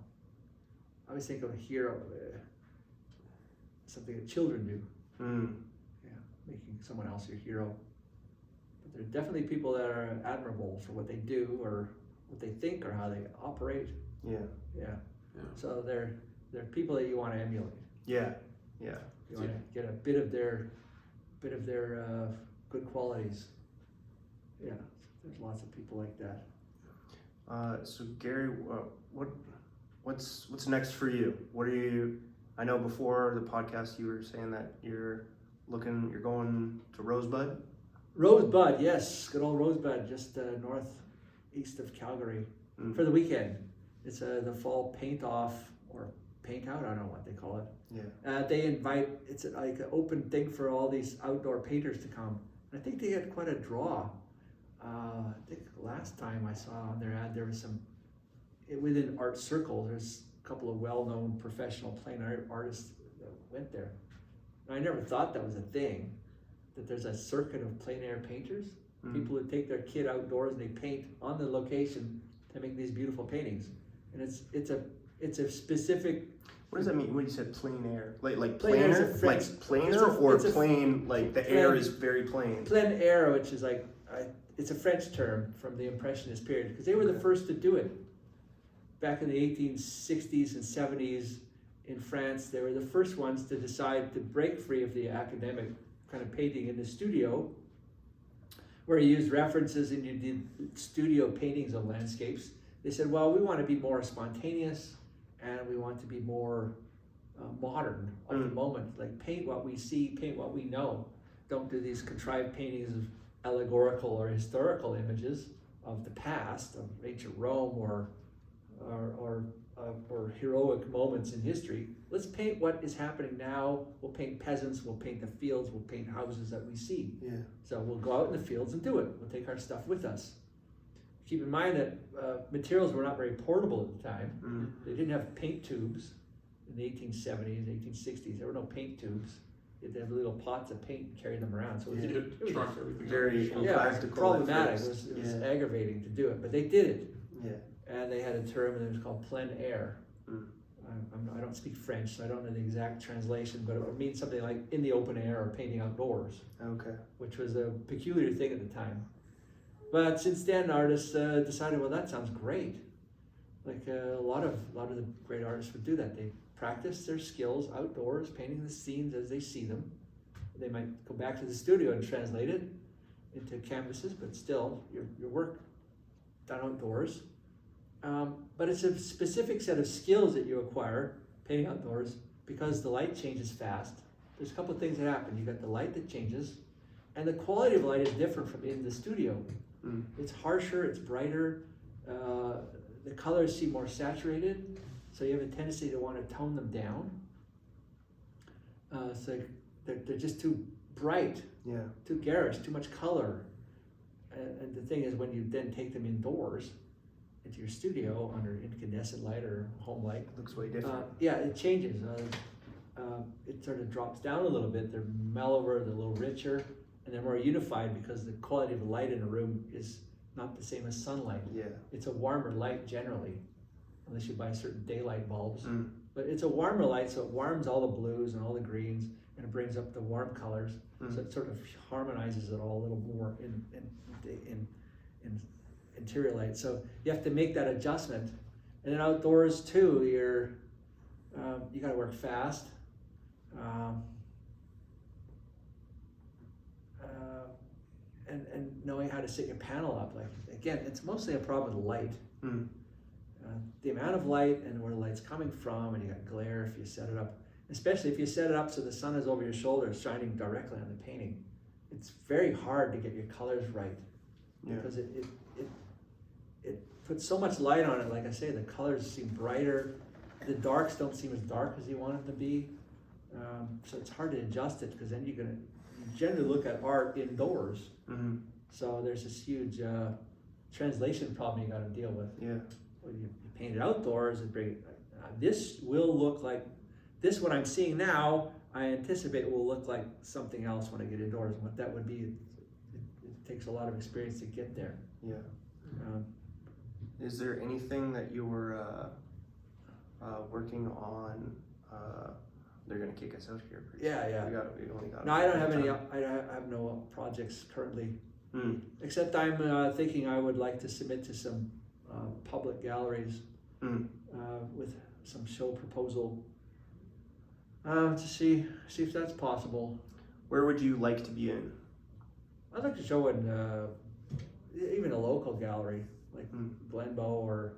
I always think of a hero, something that children do. Yeah, making someone else your hero. But there are definitely people that are admirable for what they do or what they think or how they operate. Yeah. So they're people that you want to emulate. Yeah. You want to get a bit of their good qualities. Yeah, there's lots of people like that. So Gary, what's next for you? What are you? I know before the podcast you were saying that you're going to Rosebud. Rosebud, yes, good old Rosebud, just northeast of Calgary for the weekend. It's the fall paint off or paint out. I don't know what they call it. Yeah. They invite. It's like an open thing for all these outdoor painters to come. I think they had quite a draw. I think last time I saw on their ad there was some within art circles. There's a couple of well-known professional plein art artists that went there. And I never thought that was a thing. That there's a circuit of plein air painters, people who take their kid outdoors and they paint on the location to make these beautiful paintings. And it's a specific. What does that mean? When you said plein air, like Plein air is planar, a French- like planar, or it's a- plain, like the air is very plain. Plein air, which is like, it's a French term from the Impressionist period, because they were the first to do it. Back in the 1860s and 70s in France, they were the first ones to decide to break free of the academic kind of painting in the studio, where you used references and you did studio paintings of landscapes. They said, well, we want to be more spontaneous and we want to be more modern of the moment. Like paint what we see, paint what we know. Don't do these contrived paintings of allegorical or historical images of the past, of ancient Rome or heroic moments in history. Let's paint what is happening now. We'll paint peasants, we'll paint the fields, we'll paint houses that we see. Yeah. So we'll go out in the fields and do it. We'll take our stuff with us. Keep in mind that materials were not very portable at the time. They didn't have paint tubes in the 1870s, 1860s. There were no paint tubes. You had to have little pots of paint and carry them around. So it was very impractical. Problematic. It was aggravating to do it, but they did it. Yeah. And they had a term, and it was called plein air. I don't speak French, so I don't know the exact translation, but it would mean something like in the open air or painting outdoors. Okay. Which was a peculiar thing at the time. But since then, artists decided, well, that sounds great. Like a lot of the great artists would do that. They practice their skills outdoors, painting the scenes as they see them. They might go back to the studio and translate it into canvases, but still, your work done outdoors. But it's a specific set of skills that you acquire painting outdoors because the light changes fast. There's a couple of things that happen. You've got the light that changes, and the quality of light is different from in the studio. It's harsher, it's brighter, the colors seem more saturated, so you have a tendency to want to tone them down. So they're just too bright, too garish, too much color. And the thing is, when you then take them indoors, into your studio under incandescent light or home light, It looks way different. it changes. It sort of drops down a little bit. They're mellower, they're a little richer, and they're more unified because the quality of light in a room is not the same as sunlight. It's a warmer light generally, unless you buy certain daylight bulbs. But it's a warmer light, so it warms all the blues and all the greens, and it brings up the warm colors. So it sort of harmonizes it all a little more in interior light. So you have to make that adjustment. And then outdoors too, you got to work fast. And knowing how to set your panel up. Like again, it's mostly a problem with light. The amount of light and where the light's coming from, and you got glare if you set it up. Especially if you set it up so the sun is over your shoulder, shining directly on the painting. It's very hard to get your colors right because it puts so much light on it. Like I say, the colors seem brighter. The darks don't seem as dark as you want them to be. So it's hard to adjust it because then you generally look at art indoors. So there's this huge translation problem you got to deal with. When you paint it outdoors, this will look like this. What I'm seeing now, I anticipate will look like something else when I get indoors. And what that would be, it takes a lot of experience to get there. Is there anything that you were working on? They're gonna kick us out here. Yeah. We only got No, I don't have any. I have no projects currently Except I'm thinking I would like to submit to some public galleries with some show proposal to see if that's possible. Where would you like to be in? I'd like to show in even a local gallery like Glenbow or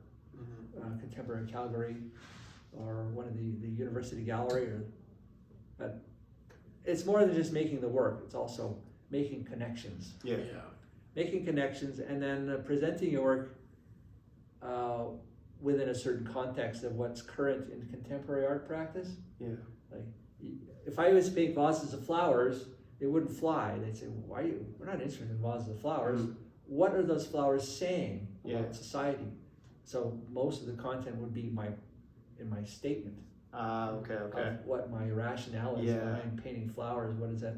Contemporary Calgary or one of the university gallery. But it's more than just making the work. It's also making connections. Yeah. Making connections and then presenting your work within a certain context of what's current in contemporary art practice. Yeah. Like, if I was to paint vases of flowers, it wouldn't fly. They'd say, "Why are you? We're not interested in vases of flowers. What are those flowers saying about society?" So most of the content would be in my statement. Okay. Of what my rationale is behind painting flowers. What does that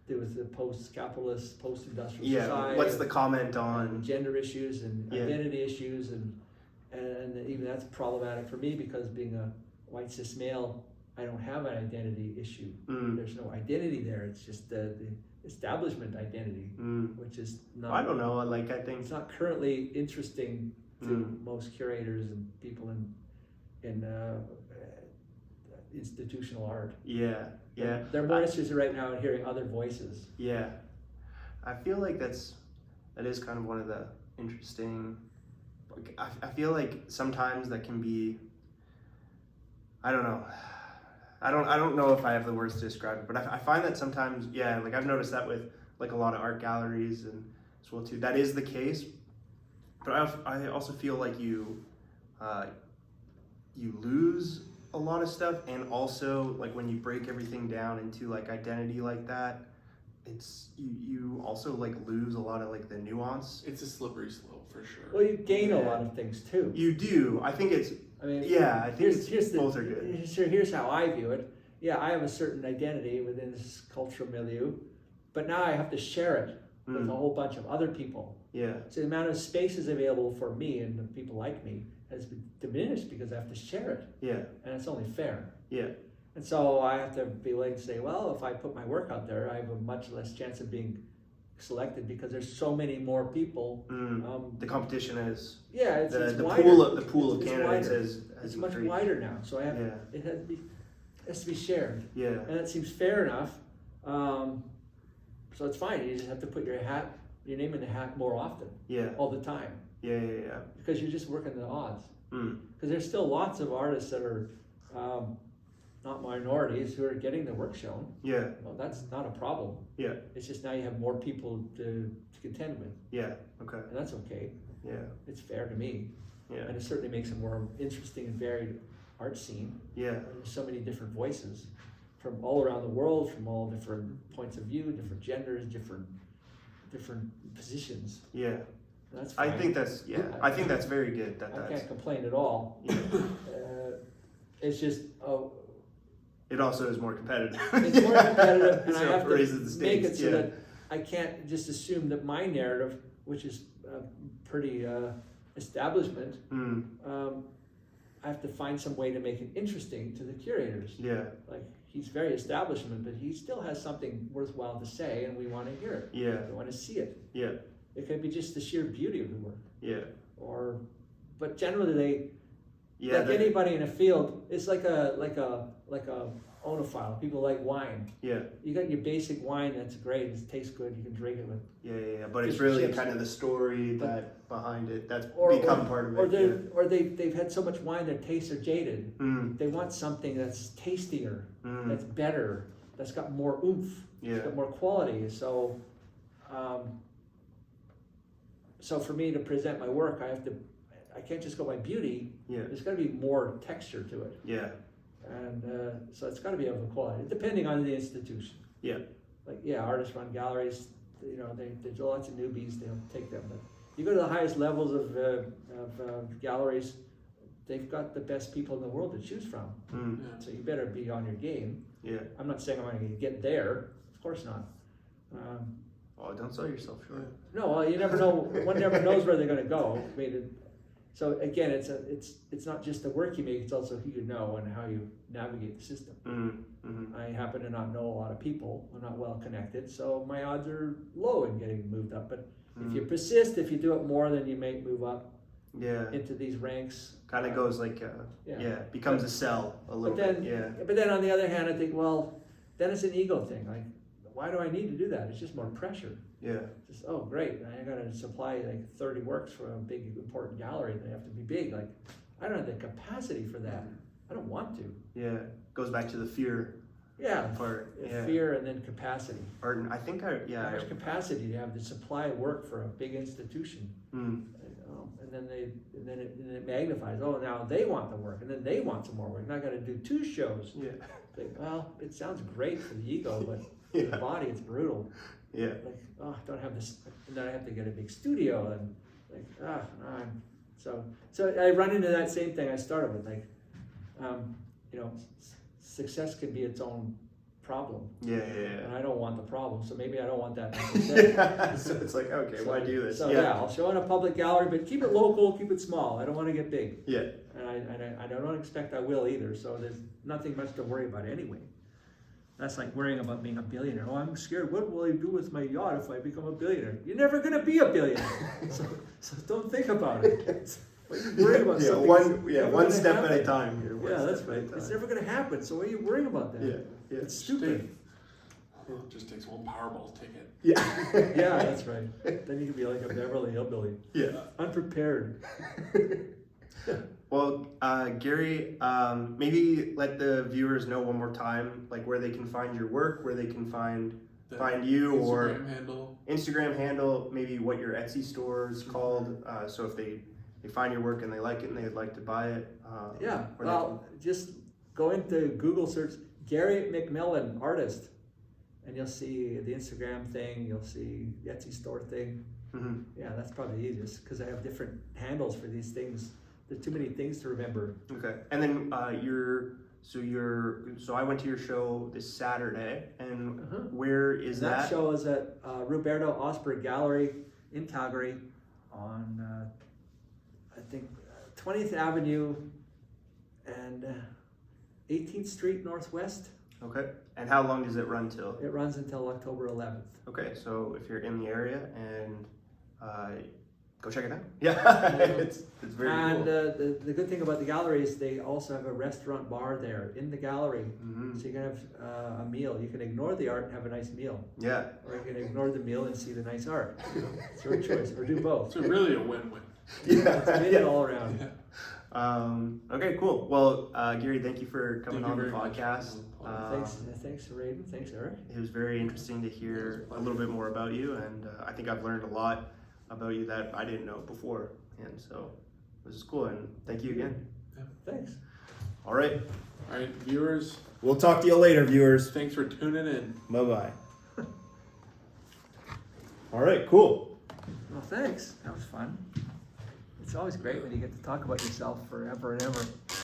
do with the post-capitalist, post-industrial society? What's the comment on gender issues and identity issues, and even that's problematic for me because being a white cis male, I don't have an identity issue. There's no identity there. It's just the establishment identity, which is not. I don't know. Like I think it's not currently interesting to most curators and people in institutional art. Yeah. They're more interested right now in hearing other voices. Yeah, I feel like that is kind of one of the interesting. I feel like sometimes that can be. I don't know. I don't know if I have the words to describe it, but I find that sometimes, like I've noticed that with like a lot of art galleries and as well too. That is the case, but I also feel like you lose a lot of stuff, and also like when you break everything down into like identity like that, it's you also like lose a lot of like the nuance. It's a slippery slope for sure. Well, you gain a lot of things too. You do. I think it's. I mean, I think both are good. Here's how I view it. Yeah, I have a certain identity within this cultural milieu, but now I have to share it with a whole bunch of other people. Yeah. So the amount of spaces available for me and the people like me has been diminished because I have to share it. Yeah. And it's only fair. Yeah. And so I have to be willing to say, well, if I put my work out there, I have a much less chance of being selected because there's so many more people. The competition is it's the wider. pool of candidates it's much wider now. So I have it has to be shared. Yeah. And that seems fair enough. So it's fine. You just have to put your name in the hat more often. Yeah. All the time. Yeah. Because you're just working the odds. Because there's still lots of artists that are not minorities who are getting their work shown. Yeah. Well, that's not a problem. Yeah. It's just now you have more people to contend with. Yeah. Okay. And that's okay. Yeah. It's fair to me. Yeah. And it certainly makes a more interesting and varied art scene. Yeah. There's so many different voices from all around the world, from all different points of view, different genders, different positions. Yeah. That's fine. I think that's very good. I can't complain at all. Yeah. It's just it also is more competitive. It's more competitive, and so I have to make it so that I can't just assume that my narrative, which is pretty establishment, I have to find some way to make it interesting to the curators. Yeah. Like, he's very establishment, but he still has something worthwhile to say, and we want to hear it. Yeah. We want to see it. Yeah. It could be just the sheer beauty of the work. Yeah. But generally anybody in a field, it's like a oenophile. People like wine. Yeah. You got your basic wine that's great. It tastes good. You can drink it with. Yeah. But it's really kind of the story behind it that's become part of it. Or they've had so much wine their tastes are jaded. They want something that's tastier, that's better, that's got more oomph, that's got more quality. So, so for me to present my work, I can't just go by beauty. Yeah. There's got to be more texture to it. Yeah. And so it's got to be of a quality, depending on the institution. Yeah. Like, artists run galleries, there's lots of newbies, they'll take them. But you go to the highest levels of galleries, they've got the best people in the world to choose from. So you better be on your game. Yeah. I'm not saying I'm going to get there, of course not. Don't sell yourself short. No, well, you never know. One never knows where they're going to go. I mean, So again, it's not just the work you make; it's also who you know and how you navigate the system. I happen to not know a lot of people. I'm not well connected, so my odds are low in getting moved up. But if you persist, if you do it more, then you may move up into these ranks. Kind of goes like becomes a cell a little bit. But then on the other hand, I think, well, then it's an ego thing. Like, why do I need to do that? It's just more pressure. Yeah. Just, oh, great, I got to supply like 30 works for a big, important gallery. They have to be big. Like, I don't have the capacity for that. I don't want to. Yeah. Goes back to the fear. Part. Fear and then capacity. I think How much capacity do you have to supply work for a big institution? And then it magnifies. Oh, now they want the work, and then they want some more work. Now I got to do 2 shows. Yeah. Well, it sounds great for the ego, but for the body, it's brutal. Yeah. Like, oh, I don't have this, and then I have to get a big studio, and like, so I run into that same thing I started with, like, success can be its own problem. And I don't want the problem, so maybe I don't want that. So it's like, okay, why do this? So I'll show in a public gallery, but keep it local, keep it small. I don't want to get big. Yeah. And I don't expect I will either. So there's nothing much to worry about anyway. That's like worrying about being a billionaire. Oh, I'm scared. What will I do with my yacht if I become a billionaire? You're never going to be a billionaire. so don't think about it. What are you worrying about? One step at a time here. That's right. It's never going to happen. So why are you worrying about that? Yeah. It's stupid. It just takes one Powerball ticket. Yeah, that's right. Then you can be like a Beverly Hillbilly. Yeah. Unprepared. Well, Gary, maybe let the viewers know one more time, like where they can find your work, where they can find you, or Instagram handle, maybe what your Etsy store is called. So if they find your work and they like it and they'd like to buy it. Just go into Google search Gary McMillan artist, and you'll see the Instagram thing. You'll see the Etsy store thing. Yeah, that's probably the easiest because I have different handles for these things. There's too many things to remember. Okay, and then so I went to your show this Saturday, and where is that? That show is at Ruberto Ostberg Gallery in Calgary on I think 20th Avenue and 18th Street Northwest. Okay, and how long does it run till? It runs until October 11th. Okay, so if you're in the area and go check it out. Yeah, it's very cool. And the good thing about the gallery is they also have a restaurant bar there in the gallery. So you can have a meal. You can ignore the art and have a nice meal. Yeah. Or you can ignore the meal and see the nice art. It's your choice, or do both. It's really a win-win. It's win all around. Okay, cool. Well, Gary, thank you for coming on the podcast. Thanks, Raiden. Thanks, Eric. It was very interesting to hear a little bit more about you, and I think I've learned a lot about you that I didn't know before, and so this is cool, and thank you again. Yeah. Thanks. All right, viewers. We'll talk to you later, viewers. Thanks for tuning in. Bye-bye. All right, cool. Well, thanks. That was fun. It's always great when you get to talk about yourself forever and ever.